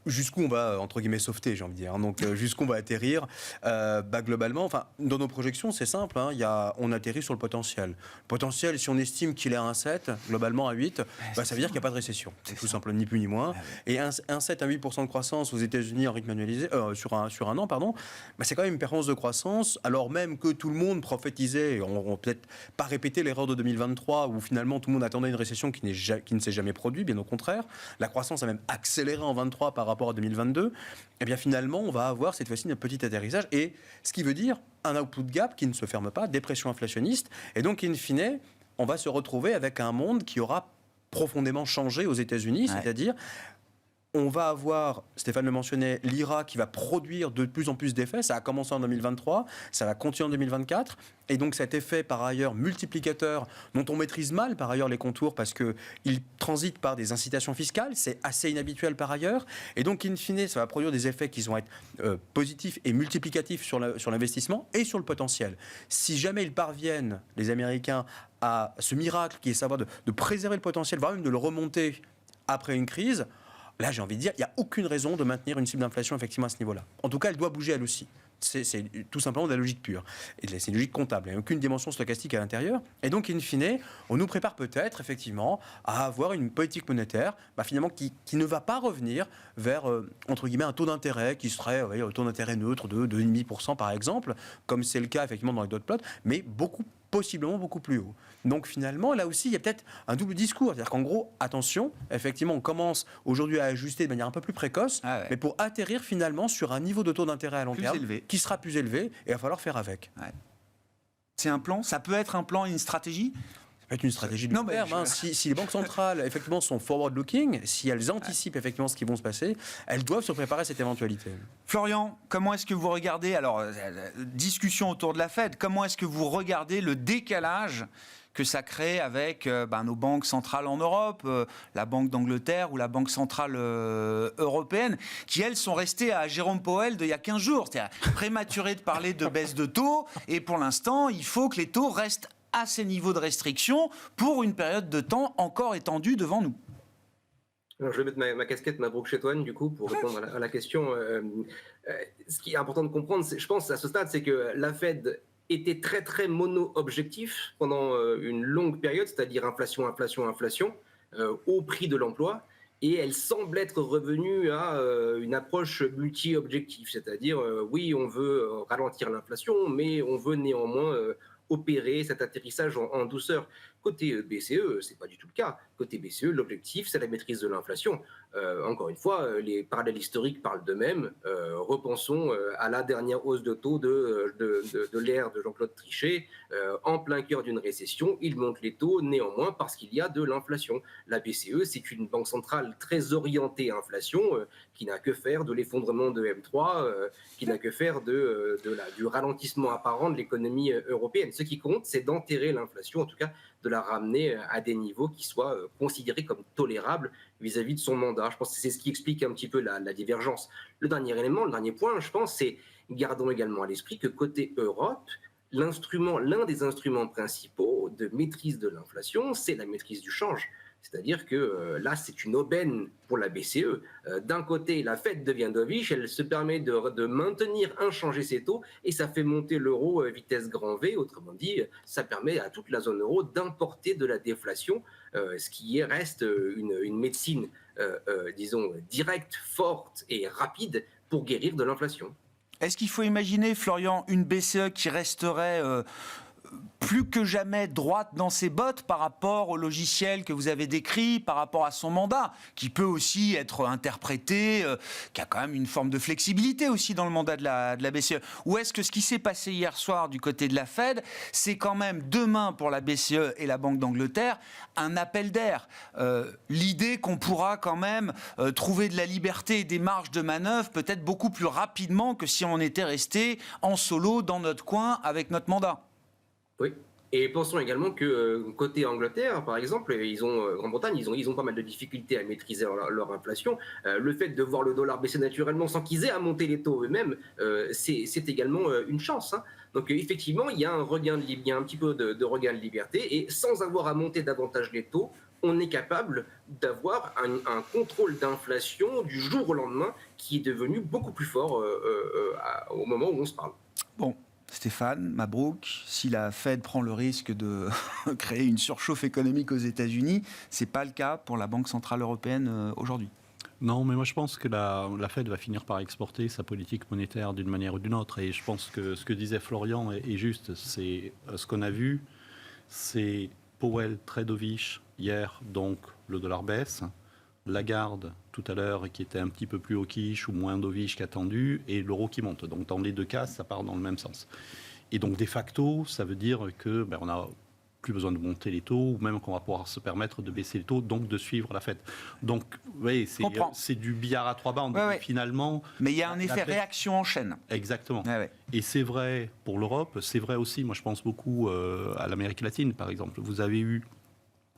jusqu'où on va, entre guillemets, softer, j'ai envie de dire, hein, donc jusqu'où on va atterrir, globalement, enfin, dans nos projections, c'est simple, hein, on atterrit sur le potentiel. Le potentiel, si on estime qu'il est à 1,7, globalement à 8, ça veut dire qu'il n'y a pas de récession. C'est tout simple, ni plus ni moins. Et 1,7 à 8% de croissance aux États-Unis en rythme annualisé, sur un an, c'est quand même une performance de croissance, alors même que tout le monde prophétisait, on peut-être pas répéter l'erreur de 2023, où finalement tout le monde attendait une récession qui ne s'est jamais produite, bien au contraire. La croissance a même accéléré en 2023 par rapport à 2022, et bien finalement on va avoir cette fois-ci un petit atterrissage, et ce qui veut dire un output gap qui ne se ferme pas, dépression inflationniste, et donc in fine on va se retrouver avec un monde qui aura profondément changé aux États-Unis, c'est-à-dire on va avoir, Stéphane le mentionnait, l'IRA qui va produire de plus en plus d'effets. Ça a commencé en 2023, ça va continuer en 2024. Et donc cet effet, par ailleurs, multiplicateur, dont on maîtrise mal, par ailleurs, les contours, parce qu'il transite par des incitations fiscales. C'est assez inhabituel, par ailleurs. Et donc, in fine, ça va produire des effets qui vont être positifs et multiplicatifs sur l'investissement et sur le potentiel. Si jamais ils parviennent, les Américains, à ce miracle qui est savoir de préserver le potentiel, voire même de le remonter après une crise, là, j'ai envie de dire, il n'y a aucune raison de maintenir une cible d'inflation effectivement à ce niveau-là. En tout cas, elle doit bouger elle aussi. C'est tout simplement de la logique pure. Et c'est une logique comptable. Il n'y a aucune dimension stochastique à l'intérieur. Et donc, in fine, on nous prépare peut-être effectivement à avoir une politique monétaire finalement qui ne va pas revenir vers, entre guillemets, un taux d'intérêt qui serait un taux d'intérêt neutre de 2,5% par exemple, comme c'est le cas effectivement dans les dot plots, mais possiblement beaucoup plus haut. Donc finalement, là aussi, il y a peut-être un double discours. C'est-à-dire qu'en gros, attention, effectivement, on commence aujourd'hui à ajuster de manière un peu plus précoce, mais pour atterrir finalement sur un niveau de taux d'intérêt à long terme qui sera plus élevé, et il va falloir faire avec. C'est un plan ? Ça peut être un plan, une stratégie ? Ça peut être une stratégie de long terme. Si les banques centrales, effectivement, sont forward-looking, si elles anticipent effectivement ce qui va se passer, elles doivent se préparer à cette éventualité. Florian, comment est-ce que vous regardez, alors, discussion autour de la Fed, comment est-ce que vous regardez le décalage que ça crée avec nos banques centrales en Europe, la Banque d'Angleterre ou la Banque centrale européenne, qui, elles, sont restées à Jérôme Powell d'il y a 15 jours. C'est-à-dire prématuré de parler de baisse de taux, et pour l'instant, il faut que les taux restent à ces niveaux de restriction pour une période de temps encore étendue devant nous. Alors, je vais mettre ma casquette Mabrouk Chetouane, du coup, pour répondre à la question. Ce qui est important de comprendre, je pense, à ce stade, c'est que la Fed était très, très mono-objectif pendant une longue période, c'est-à-dire inflation, au prix de l'emploi. Et elle semble être revenue à une approche multi-objectif, c'est-à-dire, oui, on veut ralentir l'inflation, mais on veut néanmoins opérer cet atterrissage en douceur. Côté BCE, c'est pas du tout le cas. Côté BCE, l'objectif, c'est la maîtrise de l'inflation. Encore une fois, les parallèles historiques parlent d'eux-mêmes. Repensons à la dernière hausse de taux de l'ère de Jean-Claude Trichet. En plein cœur d'une récession, il monte les taux néanmoins parce qu'il y a de l'inflation. La BCE, c'est une banque centrale très orientée inflation, qui n'a que faire de l'effondrement de M3, qui n'a que faire du ralentissement apparent de l'économie européenne. Ce qui compte, c'est d'enterrer l'inflation, en tout cas de la ramener à des niveaux qui soient considérés comme tolérables vis-à-vis de son mandat. Je pense que c'est ce qui explique un petit peu la divergence. Le dernier élément, le dernier point, je pense, c'est, gardons également à l'esprit que côté Europe, l'un des instruments principaux de maîtrise de l'inflation, c'est la maîtrise du change. C'est-à-dire que là, c'est une aubaine pour la BCE. D'un côté, la Fed devient dovish, elle se permet de maintenir inchangés ses taux et ça fait monter l'euro vitesse grand V. Autrement dit, ça permet à toute la zone euro d'importer de la déflation, ce qui reste une médecine, disons, directe, forte et rapide pour guérir de l'inflation. Est-ce qu'il faut imaginer, Florian, une BCE qui resterait plus que jamais droite dans ses bottes par rapport au logiciel que vous avez décrit, par rapport à son mandat, qui peut aussi être interprété, qui a quand même une forme de flexibilité aussi dans le mandat de la BCE? Ou est-ce que ce qui s'est passé hier soir du côté de la Fed, c'est quand même demain pour la BCE et la Banque d'Angleterre un appel d'air, l'idée qu'on pourra quand même trouver de la liberté et des marges de manœuvre peut-être beaucoup plus rapidement que si on était resté en solo dans notre coin avec notre mandat? Oui. Et pensons également que côté Angleterre, par exemple, Grande-Bretagne, ils ont pas mal de difficultés à maîtriser leur inflation. Le fait de voir le dollar baisser naturellement sans qu'ils aient à monter les taux eux-mêmes, c'est également une chance. Hein. Donc effectivement, il y a un petit peu de regain de liberté, et sans avoir à monter davantage les taux, on est capable d'avoir un contrôle d'inflation du jour au lendemain qui est devenu beaucoup plus fort au moment où on se parle. Bon. Stéphane, Mabrouk, si la Fed prend le risque de créer une surchauffe économique aux États-Unis, ce n'est pas le cas pour la Banque Centrale Européenne aujourd'hui. Non, mais moi je pense que la Fed va finir par exporter sa politique monétaire d'une manière ou d'une autre. Et je pense que ce que disait Florian est juste. C'est ce qu'on a vu, c'est Powell très dovish hier, donc le dollar baisse. Lagarde tout à l'heure qui était un petit peu plus hawkish ou moins dovish qu'attendu, et l'euro qui monte. Donc dans les deux cas, ça part dans le même sens. Et donc de facto, ça veut dire que on n'a plus besoin de monter les taux, ou même qu'on va pouvoir se permettre de baisser les taux, donc de suivre la Fed. Donc oui, c'est du billard à trois bandes, ouais. Finalement. Mais il y a un effet réaction en chaîne. Exactement. Ouais. Et c'est vrai pour l'Europe, c'est vrai aussi, moi je pense beaucoup à l'Amérique latine par exemple. Vous avez eu,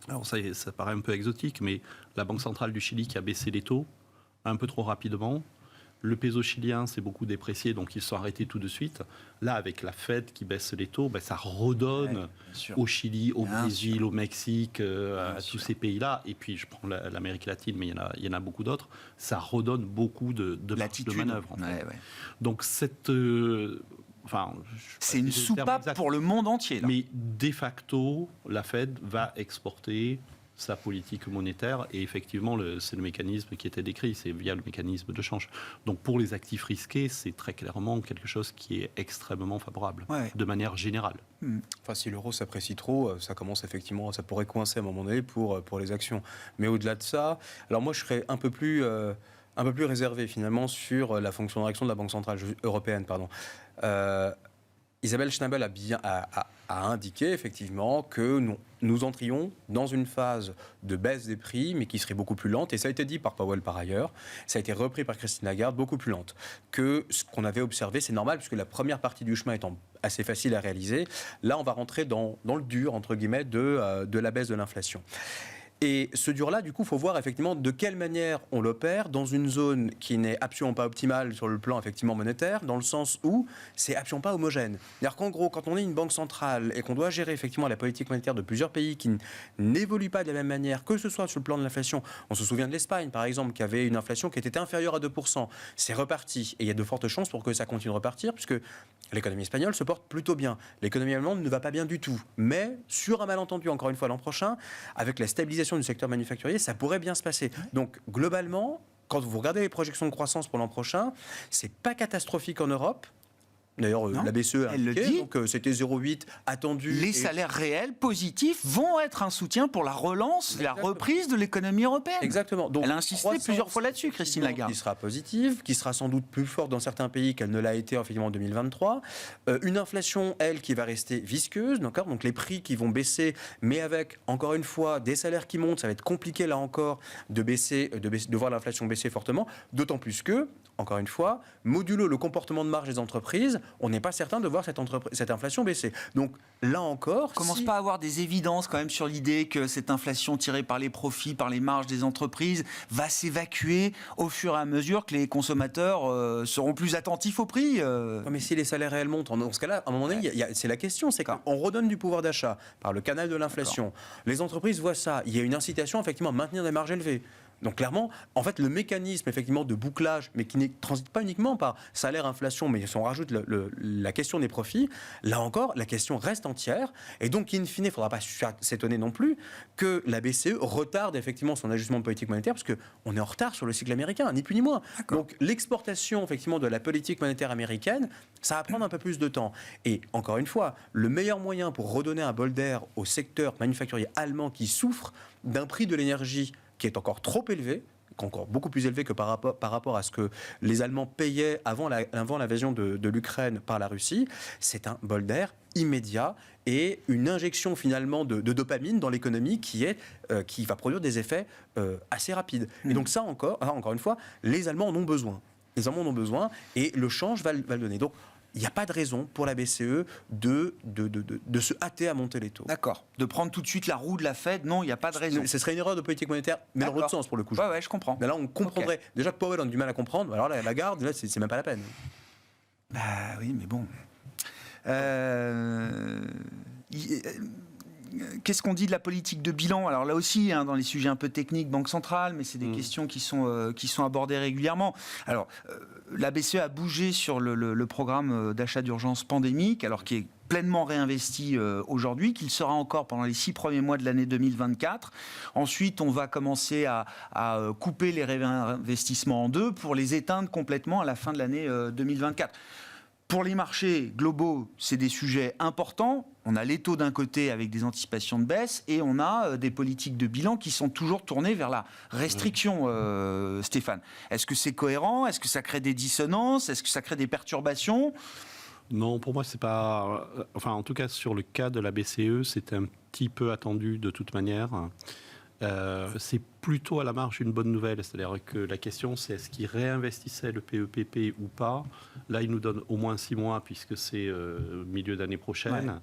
alors ça paraît un peu exotique, mais la Banque centrale du Chili qui a baissé les taux un peu trop rapidement. Le peso chilien s'est beaucoup déprécié, donc ils se sont arrêtés tout de suite. Là, avec la Fed qui baisse les taux, ça redonne au Chili, au Brésil, au Mexique, à tous ces pays-là. Et puis, je prends l'Amérique latine, mais il y en a beaucoup d'autres. Ça redonne beaucoup de manœuvre. En fait. Donc, c'est une soupape pour le monde entier. Là. Mais de facto, la Fed va exporter sa politique monétaire, et effectivement, c'est le mécanisme qui était décrit, c'est via le mécanisme de change. Donc pour les actifs risqués, c'est très clairement quelque chose qui est extrêmement favorable, de manière générale. Enfin, si l'euro s'apprécie trop, ça commence effectivement, ça pourrait coincer à un moment donné pour les actions. Mais au-delà de ça, alors moi je serais un peu plus réservé finalement sur la fonction de réaction de la Banque Centrale Européenne. Isabelle Schnabel a indiqué effectivement que nous entrions dans une phase de baisse des prix, mais qui serait beaucoup plus lente. Et ça a été dit par Powell par ailleurs. Ça a été repris par Christine Lagarde, beaucoup plus lente que ce qu'on avait observé. C'est normal, puisque la première partie du chemin étant assez facile à réaliser. Là, on va rentrer dans le dur, entre guillemets, de la baisse de l'inflation. Et ce dur-là, du coup, il faut voir effectivement de quelle manière on l'opère dans une zone qui n'est absolument pas optimale sur le plan effectivement monétaire, dans le sens où c'est absolument pas homogène. C'est-à-dire qu'en gros, quand on est une banque centrale et qu'on doit gérer effectivement la politique monétaire de plusieurs pays qui n'évoluent pas de la même manière, que ce soit sur le plan de l'inflation, on se souvient de l'Espagne par exemple, qui avait une inflation qui était inférieure à 2%. C'est reparti, et il y a de fortes chances pour que ça continue de repartir, puisque l'économie espagnole se porte plutôt bien. L'économie allemande ne va pas bien du tout. Mais sur un malentendu, encore une fois l'an prochain, avec la stabilisation du secteur manufacturier, ça pourrait bien se passer. Donc globalement, quand vous regardez les projections de croissance pour l'an prochain, c'est pas catastrophique en Europe. D'ailleurs, la BCE a indiqué, donc c'était 0,8 attendu. Les salaires réels positifs vont être un soutien pour la relance, la reprise de l'économie européenne. Exactement. Donc, elle a insisté plusieurs fois là-dessus, Christine Lagarde. Qui sera positive, qui sera sans doute plus forte dans certains pays qu'elle ne l'a été effectivement en 2023. Une inflation, elle, qui va rester visqueuse, d'accord, donc les prix qui vont baisser, mais avec, encore une fois, des salaires qui montent, ça va être compliqué là encore de voir l'inflation baisser fortement, d'autant plus que, encore une fois, modulo le comportement de marge des entreprises, on n'est pas certain de voir cette inflation baisser. Donc là encore... On commence pas à avoir des évidences quand même sur l'idée que cette inflation tirée par les profits, par les marges des entreprises, va s'évacuer au fur et à mesure que les consommateurs seront plus attentifs au prix. Mais si les salaires réels montent, dans ce cas-là, à un moment donné, c'est la question, c'est qu'on redonne du pouvoir d'achat par le canal de l'inflation. Les entreprises voient ça, il y a une incitation effectivement à maintenir des marges élevées. Donc clairement, en fait, le mécanisme effectivement de bouclage, mais qui ne transite pas uniquement par salaire, inflation, mais si on rajoute la question des profits, là encore, la question reste entière. Et donc, in fine, il ne faudra pas s'étonner non plus que la BCE retarde effectivement son ajustement de politique monétaire, parce qu'on est en retard sur le cycle américain, ni plus ni moins. Donc l'exportation effectivement de la politique monétaire américaine, ça va prendre un peu plus de temps. Et encore une fois, le meilleur moyen pour redonner un bol d'air au secteur manufacturier allemand qui souffre d'un prix de l'énergie qui est encore trop élevé, encore beaucoup plus élevé que par rapport à ce que les Allemands payaient avant l'invasion de l'Ukraine par la Russie, c'est un bol d'air immédiat et une injection finalement de dopamine dans l'économie qui va produire des effets assez rapides. Et donc ça encore une fois, les Allemands en ont besoin. Les Allemands en ont besoin et le change va le donner. Donc il n'y a pas de raison pour la BCE de se hâter à monter les taux. D'accord. De prendre tout de suite la roue de la Fed, non, il n'y a pas de raison. Ce serait une erreur de politique monétaire, mais dans l'autre sens pour le coup. Ouais, je comprends. Mais là, on comprendrait. Okay. Déjà que Powell a du mal à comprendre, alors la Lagarde, là, c'est même pas la peine. Bah oui, mais bon. Qu'est-ce qu'on dit de la politique de bilan? Alors là aussi, dans les sujets un peu techniques, Banque centrale, mais c'est des questions qui sont abordées régulièrement. Alors, la BCE a bougé sur le programme d'achat d'urgence pandémique, alors qui est pleinement réinvesti aujourd'hui, qu'il sera encore pendant les 6 premiers mois de l'année 2024. Ensuite, on va commencer à couper les réinvestissements en deux pour les éteindre complètement à la fin de l'année 2024. Pour les marchés globaux, c'est des sujets importants. On a les taux d'un côté avec des anticipations de baisse et on a des politiques de bilan qui sont toujours tournées vers la restriction, Stéphane. Est-ce que c'est cohérent? Est-ce que ça crée des dissonances? Est-ce que ça crée des perturbations? Non, pour moi, c'est pas... Enfin, en tout cas, sur le cas de la BCE, c'est un petit peu attendu de toute manière. C'est plutôt à la marge une bonne nouvelle, c'est-à-dire que la question c'est est-ce qu'ils réinvestissaient le PEPP ou pas. Là, ils nous donnent au moins 6 mois puisque c'est milieu d'année prochaine.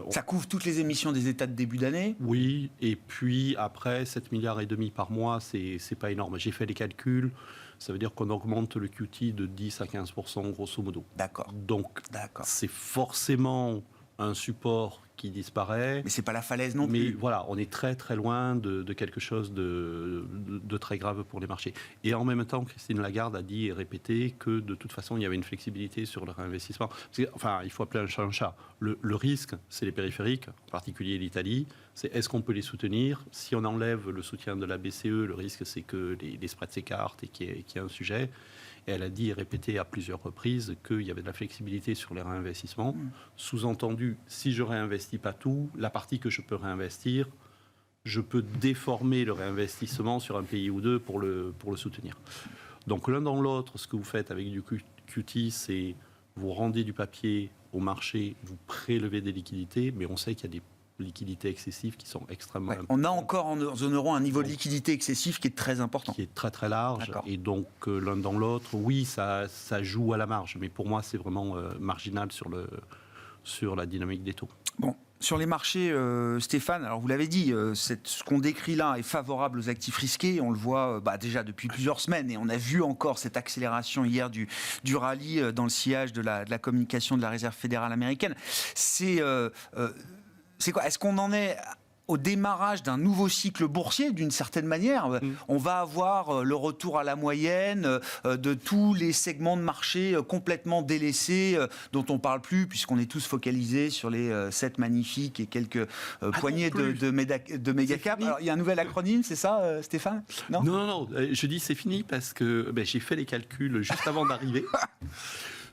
Ça couvre toutes les émissions des États de début d'année? Oui, et puis après 7,5 milliards par mois, c'est pas énorme. J'ai fait les calculs, ça veut dire qu'on augmente le QT de 10 à 15% grosso modo. D'accord. Donc c'est forcément un support qui disparaît. Mais c'est pas la falaise non plus. Mais voilà, on est très très loin de quelque chose de très grave pour les marchés. Et en même temps, Christine Lagarde a dit et répété que de toute façon, il y avait une flexibilité sur le réinvestissement. Enfin, il faut appeler un chat un chat. Le risque, c'est les périphériques, en particulier l'Italie. C'est est-ce qu'on peut les soutenir? Si on enlève le soutien de la BCE, le risque, c'est que les spreads s'écartent et qu'il y ait un sujet. Et elle a dit et répété à plusieurs reprises qu'il y avait de la flexibilité sur les réinvestissements. Sous-entendu, si je réinvestis pas tout, la partie que je peux réinvestir, je peux déformer le réinvestissement sur un pays ou deux pour le soutenir. Donc l'un dans l'autre, ce que vous faites avec du QT, c'est vous rendez du papier au marché, vous prélevez des liquidités, mais on sait qu'il y a des liquidités excessives qui sont extrêmement importantes. On a encore en zone euro un niveau de liquidité excessif qui est très important. Qui est très très large. Et donc l'un dans l'autre, oui, ça joue à la marge. Mais pour moi, c'est vraiment marginal sur la dynamique des taux. Bon, sur les marchés, Stéphane, alors vous l'avez dit, ce qu'on décrit là est favorable aux actifs risqués. On le voit déjà depuis plusieurs semaines et on a vu encore cette accélération hier du rallye dans le sillage de la communication de la Réserve fédérale américaine. C'est quoi? Est-ce qu'on en est au démarrage d'un nouveau cycle boursier d'une certaine manière? On va avoir le retour à la moyenne de tous les segments de marché complètement délaissés dont on ne parle plus puisqu'on est tous focalisés sur les 7 magnifiques et quelques poignées de méga cap. Alors, il y a un nouvel acronyme, c'est ça, Stéphane? Non, je dis c'est fini parce que j'ai fait les calculs juste avant d'arriver.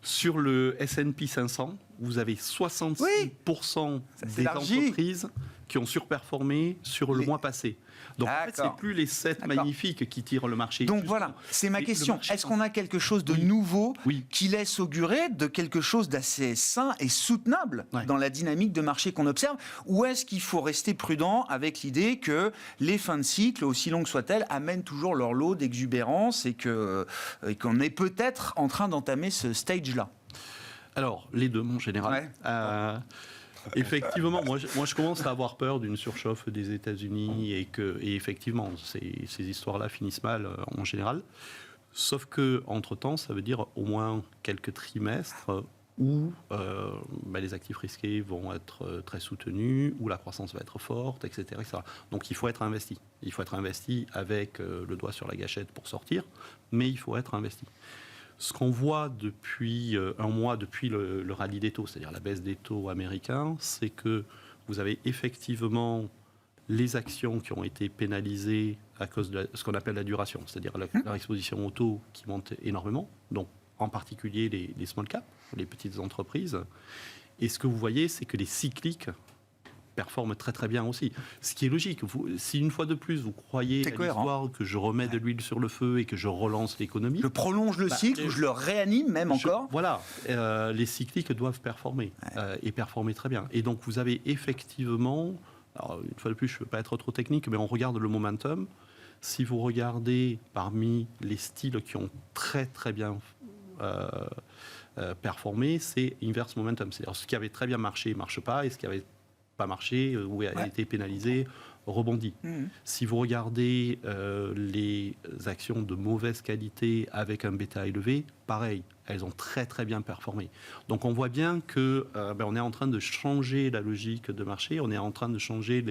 Sur le S&P 500, vous avez 66% des entreprises qui ont surperformé sur le mois passé. Donc en fait, c'est plus les 7 magnifiques qui tirent le marché. Donc voilà, c'est ma question. Est-ce qu'on a quelque chose de nouveau qui laisse augurer de quelque chose d'assez sain et soutenable dans la dynamique de marché qu'on observe? Ou est-ce qu'il faut rester prudent avec l'idée que les fins de cycle, aussi longues soient-elles, amènent toujours leur lot d'exubérance et qu'on est peut-être en train d'entamer ce stage-là? Alors, les deux, mon général. Ouais. Effectivement, moi, je commence à avoir peur d'une surchauffe des États-Unis et effectivement, ces histoires-là finissent mal en général. Sauf que, entre-temps, ça veut dire au moins quelques trimestres où les actifs risqués vont être très soutenus, où la croissance va être forte, etc., etc. Donc il faut être investi. Il faut être investi avec le doigt sur la gâchette pour sortir, mais il faut être investi. Ce qu'on voit depuis un mois, depuis le rallye des taux, c'est-à-dire la baisse des taux américains, c'est que vous avez effectivement les actions qui ont été pénalisées à cause de ce qu'on appelle la duration, c'est-à-dire leur exposition aux taux qui monte énormément, donc en particulier les small caps, les petites entreprises. Et ce que vous voyez, c'est que les cycliques performent très très bien aussi. Ce qui est logique. Si une fois de plus vous croyez à l'histoire que je remets de l'huile sur le feu et que je relance l'économie... Je prolonge le cycle, ou je le réanime même encore. Voilà, les cycliques doivent performer, et performer très bien. Et donc vous avez effectivement... Alors, une fois de plus, je ne veux pas être trop technique, mais on regarde le momentum. Si vous regardez parmi les styles qui ont très très bien performé, c'est inverse momentum. C'est-à-dire ce qui avait très bien marché ne marche pas, et ce qui avait pas marché ou a été pénalisé rebondit. Si vous regardez les actions de mauvaise qualité avec un bêta élevé, pareil, elles ont très très bien performé. Donc on voit bien que on est en train de changer la logique de marché, on est en train de changer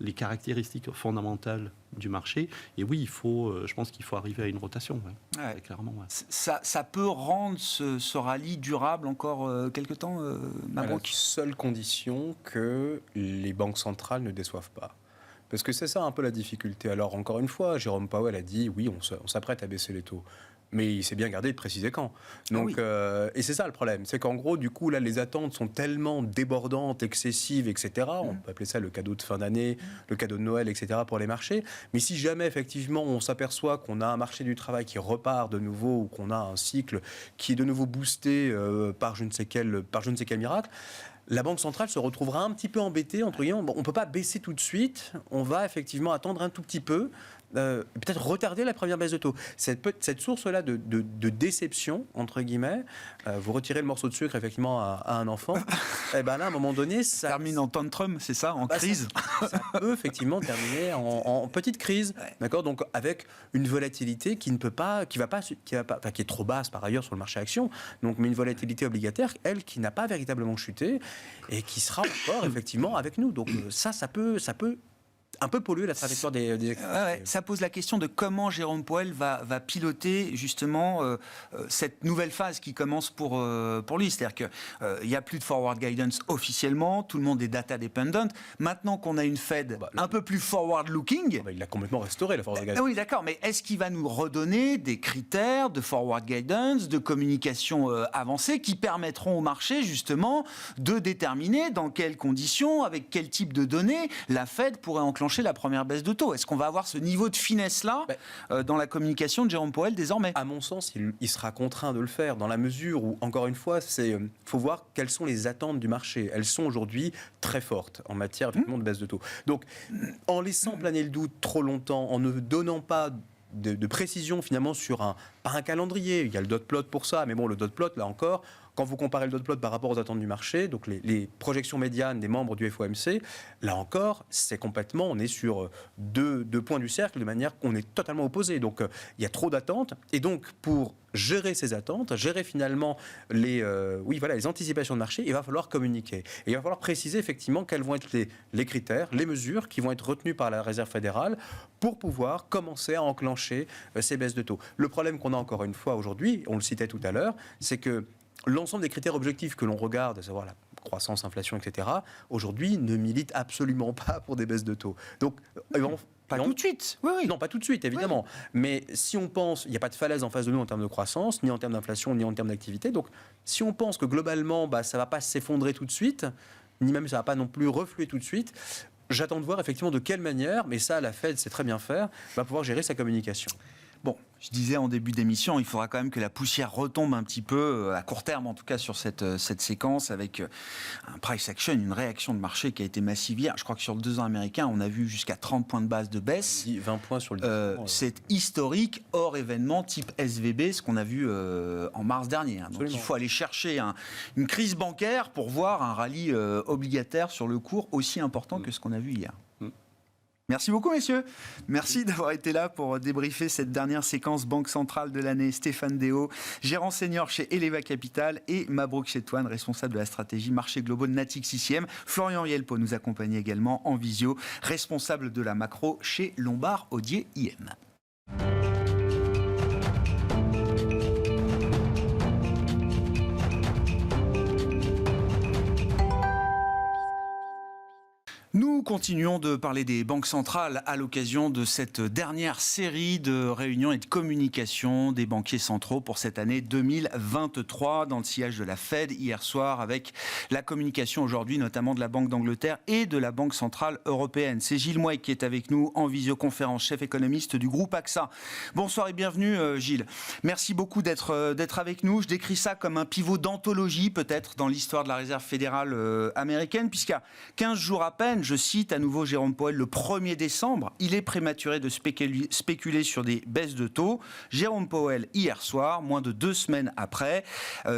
les caractéristiques fondamentales du marché. Et oui, je pense qu'il faut arriver à une rotation, clairement. Ouais. Ça peut rendre ce rallye durable encore quelque temps, Mabrouk ? À la seule condition que les banques centrales ne déçoivent pas. Parce que c'est ça un peu la difficulté. Alors encore une fois, Jérôme Powell a dit oui, on s'apprête à baisser les taux. Mais il s'est bien gardé de préciser quand. Donc, et c'est ça le problème, c'est qu'en gros, du coup, là, les attentes sont tellement débordantes, excessives, etc. On peut appeler ça le cadeau de fin d'année, le cadeau de Noël, etc. pour les marchés. Mais si jamais, effectivement, on s'aperçoit qu'on a un marché du travail qui repart de nouveau, ou qu'on a un cycle qui est de nouveau boosté par je ne sais quel miracle, la Banque centrale se retrouvera un petit peu embêtée, entre guillemets. Bon, on ne peut pas baisser tout de suite, on va effectivement attendre un tout petit peu, peut-être retarder la première baisse de taux. Cette source-là de déception, entre guillemets, vous retirez le morceau de sucre effectivement à un enfant, et ben là, à un moment donné, ça termine en tantrum, c'est ça, en crise. Ça peut effectivement terminer en petite crise, d'accord. Donc avec une volatilité qui est trop basse par ailleurs sur le marché action, donc mais une volatilité obligataire, elle, qui n'a pas véritablement chuté et qui sera encore effectivement avec nous. Donc ça peut un peu polluer la trajectoire des ça pose la question de comment Jérôme Powell va piloter justement cette nouvelle phase qui commence pour lui. C'est-à-dire qu'il n'y a plus de forward guidance officiellement, tout le monde est data dependent. Maintenant qu'on a une Fed un peu plus forward looking... il l'a complètement restauré, la forward guidance. Oui, d'accord, mais est-ce qu'il va nous redonner des critères de forward guidance, de communication avancée qui permettront au marché justement de déterminer dans quelles conditions, avec quel type de données la Fed pourrait enclencher la première baisse de taux? Est-ce qu'on va avoir ce niveau de finesse-là dans la communication de Jérôme Powell désormais? À mon sens, il sera contraint de le faire dans la mesure où, encore une fois, faut voir quelles sont les attentes du marché.Elles sont aujourd'hui très fortes en matière effectivement de baisse de taux. Donc, en laissant planer le doute trop longtemps, en ne donnant pas de précision finalement sur pas un calendrier, il y a le dot plot pour ça, mais bon, le dot plot, là encore, quand vous comparez le dot plot par rapport aux attentes du marché, donc les projections médianes des membres du FOMC, là encore, on est sur deux points du cercle de manière qu'on est totalement opposés. Donc, il y a trop d'attentes. Et donc, pour gérer ces attentes, gérer finalement les anticipations de marché, il va falloir communiquer. Et il va falloir préciser effectivement quels vont être les critères, les mesures qui vont être retenues par la Réserve fédérale pour pouvoir commencer à enclencher ces baisses de taux. Le problème qu'on a encore une fois aujourd'hui, on le citait tout à l'heure, c'est que l'ensemble des critères objectifs que l'on regarde, à savoir la croissance, inflation, etc., aujourd'hui ne militent absolument pas pour des baisses de taux. Donc, pas tout de suite. Oui. Non, pas tout de suite, évidemment. Oui. Mais si on pense, il n'y a pas de falaise en face de nous en termes de croissance, ni en termes d'inflation, ni en termes d'activité. Donc, si on pense que globalement, ça ne va pas s'effondrer tout de suite, ni même ça ne va pas non plus refluer tout de suite, j'attends de voir effectivement de quelle manière, mais ça, la Fed sait très bien faire, va pouvoir gérer sa communication. Bon, je disais en début d'émission, il faudra quand même que la poussière retombe un petit peu, à court terme en tout cas, sur cette séquence, avec un price action, une réaction de marché qui a été massive hier. Je crois que sur le 2 ans américain, on a vu jusqu'à 30 points de base de baisse. 20 points sur le 10 ans. C'est historique, hors événement type SVB, ce qu'on a vu en mars dernier. Donc il faut aller chercher une crise bancaire pour voir un rallye obligataire sur le cours aussi important que ce qu'on a vu hier. Merci beaucoup, messieurs. Merci d'avoir été là pour débriefer cette dernière séquence Banque Centrale de l'année. Stéphane Déo, gérant senior chez Eleva Capital, et Mabrouk Chetouane, responsable de la stratégie marché globaux de Natixis IM. Florian Rielpo nous accompagne également en visio, responsable de la macro chez Lombard Odier IM. Nous continuons de parler des banques centrales à l'occasion de cette dernière série de réunions et de communications des banquiers centraux pour cette année 2023 dans le sillage de la Fed hier soir, avec la communication aujourd'hui notamment de la Banque d'Angleterre et de la Banque centrale européenne. C'est Gilles Mouek qui est avec nous en visioconférence, chef économiste du groupe AXA. Bonsoir et bienvenue Gilles. Merci beaucoup d'être avec nous. Je décris ça comme un pivot d'anthologie peut-être dans l'histoire de la Réserve fédérale américaine, puisqu'à 15 jours à peine, je cite à nouveau Jérôme Powell, le 1er décembre, il est prématuré de spéculer sur des baisses de taux. Jérôme Powell, hier soir, moins de 2 semaines après,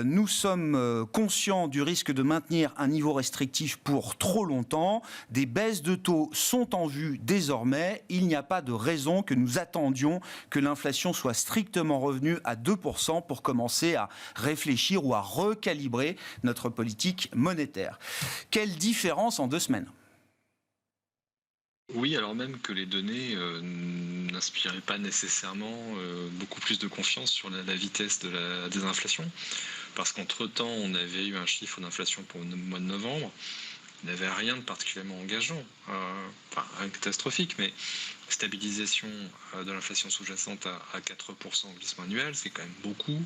nous sommes conscients du risque de maintenir un niveau restrictif pour trop longtemps. Des baisses de taux sont en vue désormais. Il n'y a pas de raison que nous attendions que l'inflation soit strictement revenue à 2% pour commencer à réfléchir ou à recalibrer notre politique monétaire. Quelle différence en 2 semaines ? Oui, alors même que les données n'inspiraient pas nécessairement beaucoup plus de confiance sur la vitesse de la désinflation, parce qu'entre-temps, on avait eu un chiffre d'inflation pour le mois de novembre, il n'y avait rien de particulièrement engageant, enfin rien de catastrophique, mais stabilisation de l'inflation sous-jacente à 4% en glissement annuel, c'est quand même beaucoup,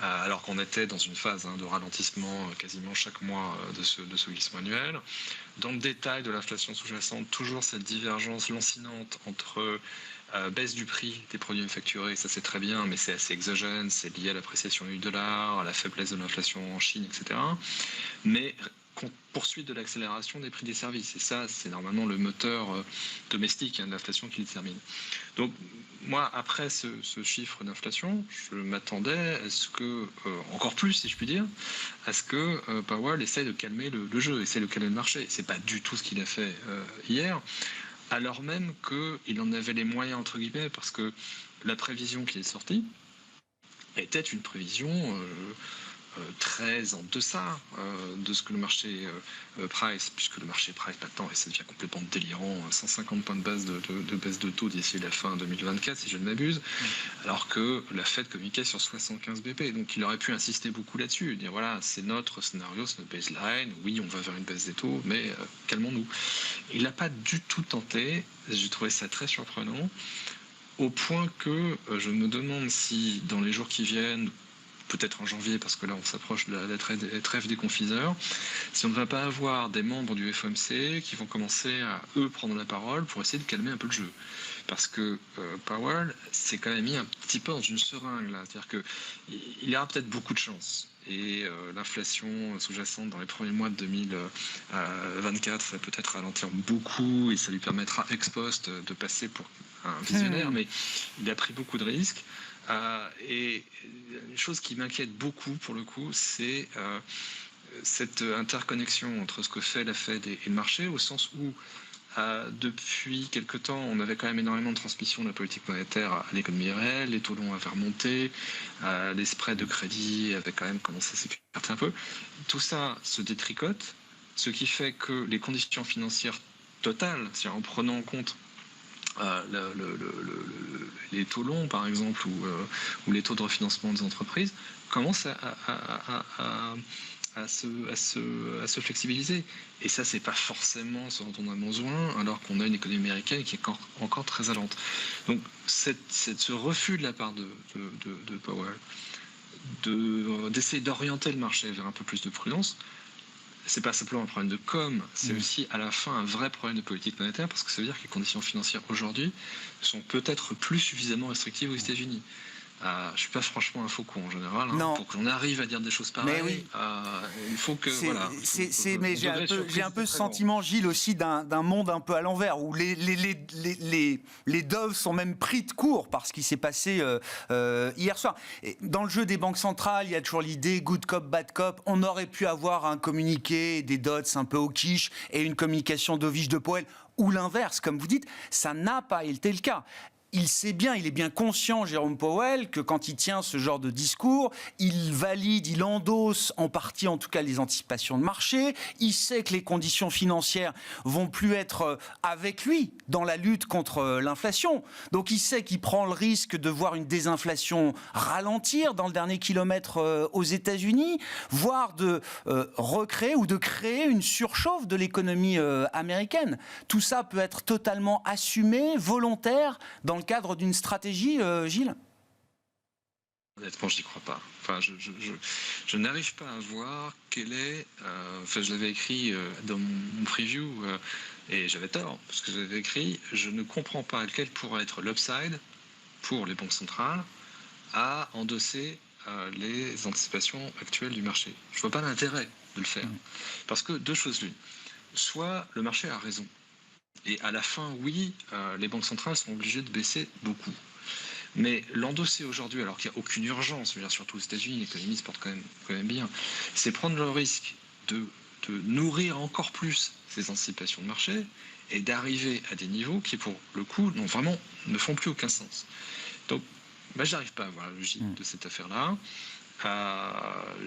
alors qu'on était dans une phase de ralentissement quasiment chaque mois de ce glissement annuel. Dans le détail de l'inflation sous-jacente, toujours cette divergence lancinante entre baisse du prix des produits manufacturés, ça c'est très bien, mais c'est assez exogène, c'est lié à l'appréciation du dollar, à la faiblesse de l'inflation en Chine, etc. Mais poursuite de l'accélération des prix des services. Et ça, c'est normalement le moteur domestique de l'inflation qui le détermine. Donc, moi, après ce chiffre d'inflation, je m'attendais à ce que, encore plus, si je puis dire, à ce que Powell essaye de calmer le jeu, essaye de calmer le marché. C'est pas du tout ce qu'il a fait hier, alors même qu'il en avait les moyens, entre guillemets, parce que la prévision qui est sortie était une prévision très en deçà de ce que le marché price, puisque le marché price maintenant, et ça devient complètement délirant, 150 points de base de baisse de taux d'ici la fin 2024, si je ne m'abuse, alors que la Fed communiquait sur 75 BP. Donc il aurait pu insister beaucoup là-dessus, dire voilà, c'est notre scénario, c'est notre baseline, oui, on va vers une baisse des taux, mais calmons-nous. Il n'a pas du tout tenté, j'ai trouvé ça très surprenant, au point que je me demande si dans les jours qui viennent, peut-être en janvier, parce que là on s'approche de la trêve des confiseurs, si on ne va pas avoir des membres du FOMC qui vont commencer à, eux, prendre la parole pour essayer de calmer un peu le jeu. Parce que Powell s'est quand même mis un petit peu dans une seringue, là. C'est-à-dire qu'il y aura peut-être beaucoup de chance. Et l'inflation sous-jacente dans les premiers mois de 2024, ça va peut-être ralentir beaucoup et ça lui permettra ex post de passer pour un visionnaire, mais il a pris beaucoup de risques. Et une chose qui m'inquiète beaucoup pour le coup, c'est cette interconnexion entre ce que fait la Fed et le marché, au sens où depuis quelque temps, on avait quand même énormément de transmission de la politique monétaire à l'économie réelle, les taux longs avaient remonté, les spreads de crédit avaient quand même commencé à s'écarter un peu. Tout ça se détricote, ce qui fait que les conditions financières totales, c'est-à-dire en prenant en compte les taux longs, par exemple, ou les taux de refinancement des entreprises, commencent à se flexibiliser. Et ça, c'est pas forcément ce dont on a besoin, alors qu'on a une économie américaine qui est encore très allante. Donc, ce refus de la part de Powell d'essayer d'orienter le marché vers un peu plus de prudence, c'est pas simplement un problème de com, c'est aussi à la fin un vrai problème de politique monétaire, parce que ça veut dire que les conditions financières aujourd'hui sont peut-être plus suffisamment restrictives aux États-Unis. Je suis pas franchement un faucon en général. Pour qu'on arrive à dire des choses pareilles, oui. Il faut que mais j'ai un peu ce sentiment, Gilles, aussi d'un monde un peu à l'envers, où les doves sont même pris de court par ce qui s'est passé hier soir. Et dans le jeu des banques centrales, il y a toujours l'idée good cop, bad cop. On aurait pu avoir un communiqué, des dots un peu au quiche et une communication dovish de Powell, ou l'inverse, comme vous dites. Ça n'a pas été le cas. Il sait bien, il est bien conscient, Jérôme Powell, que quand il tient ce genre de discours, il valide, il endosse en partie, en tout cas, les anticipations de marché. Il sait que les conditions financières vont plus être avec lui dans la lutte contre l'inflation. Donc il sait qu'il prend le risque de voir une désinflation ralentir dans le dernier kilomètre aux États-Unis, voire de recréer ou de créer une surchauffe de l'économie américaine. Tout ça peut être totalement assumé, volontaire, dans le cadre d'une stratégie, Gilles ? Honnêtement, je n'y crois pas. Enfin, je n'arrive pas à voir quel est... je l'avais écrit dans mon preview, et j'avais tort, parce que j'avais écrit « Je ne comprends pas quel pourrait être l'upside pour les banques centrales à endosser les anticipations actuelles du marché. » Je ne vois pas l'intérêt de le faire. Parce que deux choses l'une. Soit le marché a raison. Et à la fin, oui, les banques centrales sont obligées de baisser beaucoup. Mais l'endosser aujourd'hui, alors qu'il n'y a aucune urgence, surtout aux États-Unis, l'économie se porte quand même bien, c'est prendre le risque de nourrir encore plus ces anticipations de marché et d'arriver à des niveaux qui, pour le coup, ne font plus aucun sens. Donc, je n'arrive pas à voir la logique de cette affaire-là.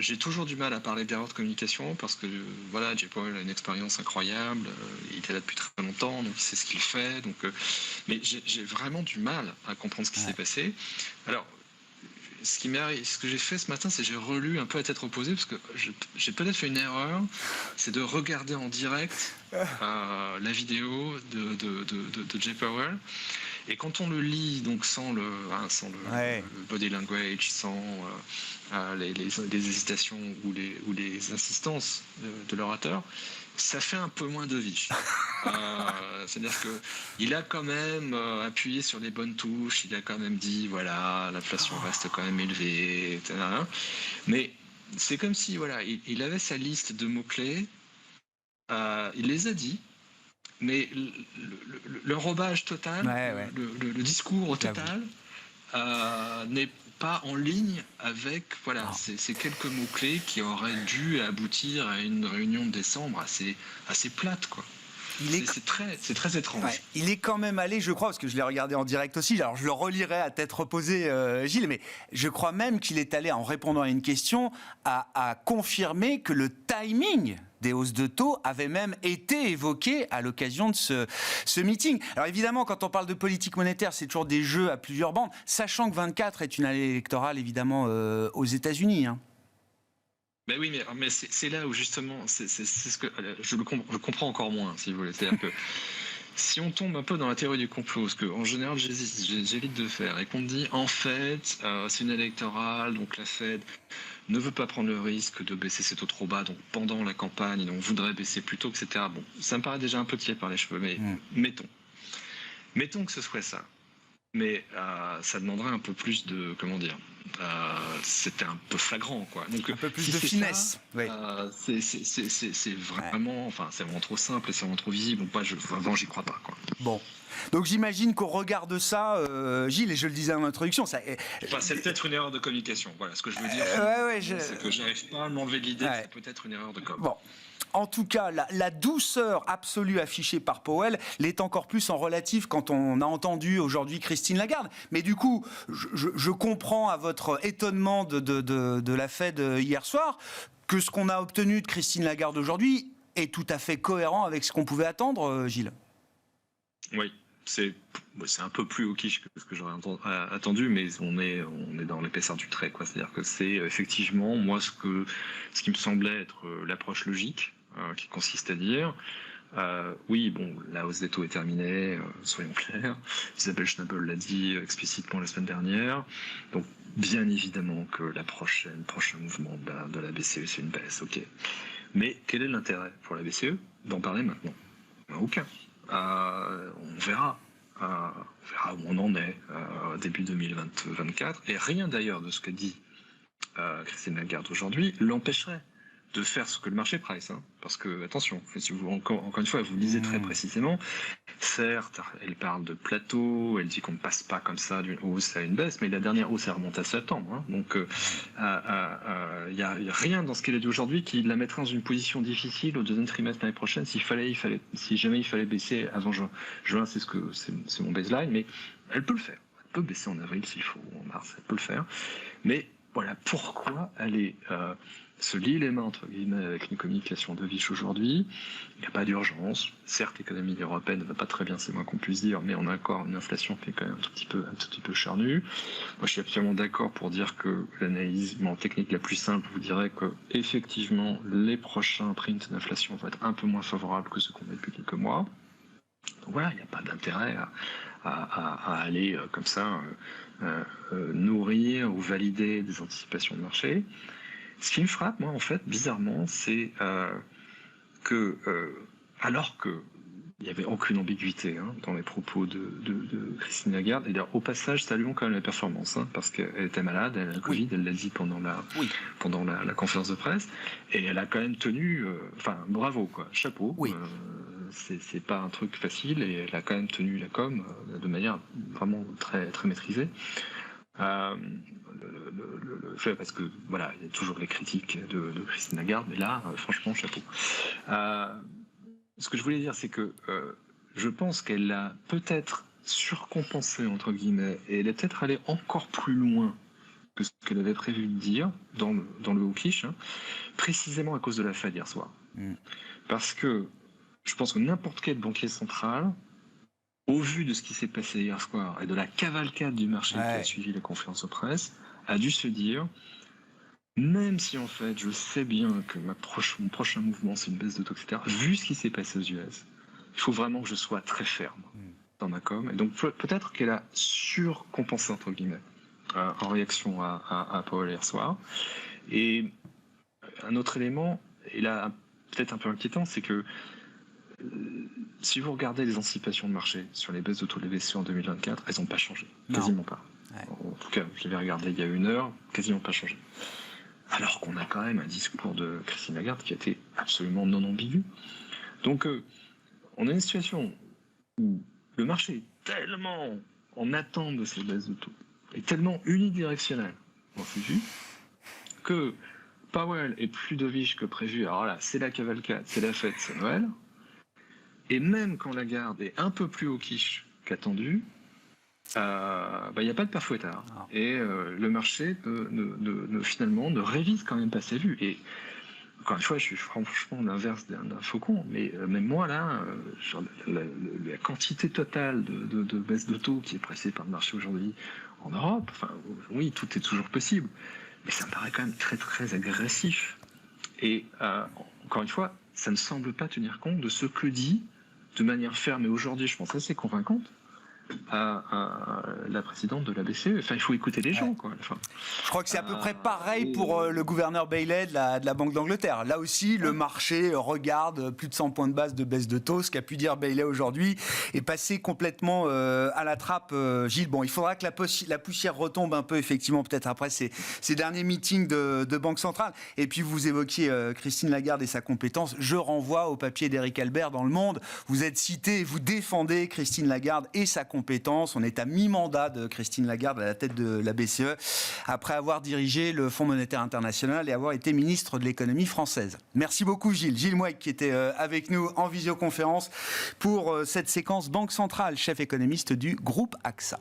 J'ai toujours du mal à parler d'erreur de communication parce que Jay Powell a une expérience incroyable, il est là depuis très longtemps, donc il sait ce qu'il fait. Mais j'ai vraiment du mal à comprendre ce qui s'est passé. Alors, ce que j'ai fait ce matin, c'est que j'ai relu un peu à tête reposée parce que j'ai peut-être fait une erreur, c'est de regarder en direct la vidéo de Jay Powell. Et quand on le lit, donc sans le body language, sans les hésitations ou les insistances de l'orateur, ça fait un peu moins dovish. C'est-à-dire qu'il a quand même appuyé sur les bonnes touches, il a quand même dit, voilà, l'inflation reste quand même élevée, etc. Mais c'est comme si, il avait sa liste de mots-clés, il les a dit, mais l'enrobage total, le discours total n'est pas en ligne avec ces quelques mots-clés qui auraient dû aboutir à une réunion de décembre assez plate, quoi. C'est très étrange. Ouais, il est quand même allé, je crois, parce que je l'ai regardé en direct aussi, alors je le relirai à tête reposée, Gilles, mais je crois même qu'il est allé, en répondant à une question, à confirmer que le timing des hausses de taux avait même été évoqué à l'occasion de ce meeting. Alors évidemment, quand on parle de politique monétaire, c'est toujours des jeux à plusieurs bandes, sachant que 24 est une année électorale, évidemment, aux États-Unis, hein. Ben oui, mais c'est là où justement, c'est ce que je comprends encore moins, si vous voulez. C'est-à-dire que si on tombe un peu dans la théorie du complot, ce que en général j'évite de faire, et qu'on me dit en fait c'est une électorale, donc la Fed ne veut pas prendre le risque de baisser ses taux trop bas, donc pendant la campagne, on voudrait baisser plus tôt, etc. Bon, ça me paraît déjà un peu tiré par les cheveux, mais mettons que ce soit ça. Mais ça demanderait un peu plus de, c'était un peu flagrant, quoi. Donc, un peu plus de finesse. C'est vraiment, c'est vraiment trop simple et c'est vraiment trop visible. Donc, vraiment, j'y crois pas, quoi. Bon. Donc j'imagine qu'au regard de ça, Gilles, et je le disais en introduction, c'est peut-être une erreur de communication. Voilà, ce que je veux dire, c'est que j'arrive pas à m'enlever de l'idée que c'est peut-être une erreur de com. Bon. En tout cas, la douceur absolue affichée par Powell l'est encore plus en relatif quand on a entendu aujourd'hui Christine Lagarde. Mais du coup, je comprends à votre étonnement de la Fed hier soir que ce qu'on a obtenu de Christine Lagarde aujourd'hui est tout à fait cohérent avec ce qu'on pouvait attendre, Gilles. Oui. C'est un peu plus au quiche que ce que j'aurais attendu, mais on est dans l'épaisseur du trait, quoi. C'est-à-dire que c'est effectivement, moi, ce qui me semblait être l'approche logique, qui consiste à dire oui, bon, la hausse des taux est terminée, soyons clairs. Isabelle Schnabel l'a dit explicitement la semaine dernière. Donc, bien évidemment que le prochain mouvement de la BCE, c'est une baisse, ok. Mais quel est l'intérêt pour la BCE d'en parler maintenant? Aucun. On verra. On verra où on en est début 2024. Et rien d'ailleurs de ce que dit Christine Lagarde aujourd'hui l'empêcherait de faire ce que le marché price. Parce que, attention, si vous, encore une fois, vous lisez très précisément, certes, elle parle de plateau, elle dit qu'on ne passe pas comme ça d'une hausse à une baisse, mais la dernière hausse, elle remonte à septembre. Donc, il n'y a rien dans ce qu'elle a dit aujourd'hui qui la mettrait dans une position difficile au deuxième trimestre l'année prochaine. Si jamais il fallait baisser avant juin, c'est mon baseline, mais elle peut le faire. Elle peut baisser en avril s'il faut, ou en mars, elle peut le faire. Mais voilà pourquoi aller se lier les mains, entre guillemets, avec une communication dovish aujourd'hui. Il n'y a pas d'urgence. Certes, l'économie européenne ne va pas très bien, c'est moins qu'on puisse dire, mais on a encore une inflation qui est quand même un tout petit peu charnue. Moi, je suis absolument d'accord pour dire que l'analyse technique la plus simple vous dirait que, effectivement, les prochains prints d'inflation vont être un peu moins favorables que ceux qu'on a depuis quelques mois. Donc voilà, il n'y a pas d'intérêt à aller comme ça nourrir ou valider des anticipations de marché. Ce qui me frappe, moi, en fait, bizarrement, c'est que, alors qu'il n'y avait aucune ambiguïté dans les propos de Christine Lagarde, et d'ailleurs, au passage, saluons quand même la performance, parce qu'elle était malade, elle a le Covid, elle l'a dit pendant la conférence de presse, et elle a quand même tenu, bravo, quoi, chapeau. Oui. C'est pas un truc facile, et elle a quand même tenu la com de manière vraiment très, très maîtrisée. Parce que voilà, il y a toujours les critiques de Christine Lagarde, mais là, franchement, chapeau. Ce que je voulais dire, c'est que je pense qu'elle a peut-être surcompensé, entre guillemets, et elle est peut-être allée encore plus loin que ce qu'elle avait prévu de dire dans le hawkish, précisément à cause de la Fed hier soir. Parce que je pense que n'importe quel banquier central, au vu de ce qui s'est passé hier soir et de la cavalcade du marché qui a suivi la conférence de presse, a dû se dire, même si en fait je sais bien que mon prochain mouvement c'est une baisse de taux, etc., vu ce qui s'est passé aux US, il faut vraiment que je sois très ferme dans ma com. Et donc peut-être qu'elle a surcompensé, entre guillemets, en réaction à Powell hier soir. Et un autre élément, et là peut-être un peu inquiétant, c'est que si vous regardez les anticipations de marché sur les baisses de taux de la BCE en 2024, elles n'ont pas changé, quasiment pas. En tout cas, je l'avais regardé il y a une heure, quasiment pas changé. Alors qu'on a quand même un discours de Christine Lagarde qui a été absolument non ambigu. Donc, on a une situation où le marché est tellement en attente de ces baisses de taux, est tellement unidirectionnel dans ses vues, que Powell est plus dovish que prévu. Alors là, c'est la cavalcade, c'est la fête, c'est Noël. Et même quand Lagarde est un peu plus hawkish qu'attendu, il n'y a pas de père fouettard. Et le marché finalement ne révise quand même pas ses vues. Et encore une fois, je suis franchement l'inverse d'un faucon, mais même moi là, sur la quantité totale de baisse de taux qui est pressée par le marché aujourd'hui en Europe, oui, tout est toujours possible, mais ça me paraît quand même très très agressif. Et encore une fois, ça ne semble pas tenir compte de ce que dit de manière ferme et aujourd'hui, je pense assez convaincante, à la présidente de la BCE. Enfin, il faut écouter les gens, quoi. Je crois que c'est à peu près pareil pour le gouverneur Bailey de la Banque d'Angleterre. Là aussi, le marché regarde plus de 100 points de base de baisse de taux. Ce qu'a pu dire Bailey aujourd'hui est passé complètement à la trappe. Gilles, bon, il faudra que la poussière retombe un peu, effectivement, peut-être après ces derniers meetings de Banque centrale. Et puis, vous évoquiez Christine Lagarde et sa compétence. Je renvoie au papier d'Éric Albert dans Le Monde. Vous êtes cité, vous défendez Christine Lagarde et sa compétence. On est à mi-mandat de Christine Lagarde à la tête de la BCE, après avoir dirigé le Fonds monétaire international et avoir été ministre de l'économie française. Merci beaucoup Gilles. Gilles Mouek qui était avec nous en visioconférence pour cette séquence Banque centrale, chef économiste du groupe AXA.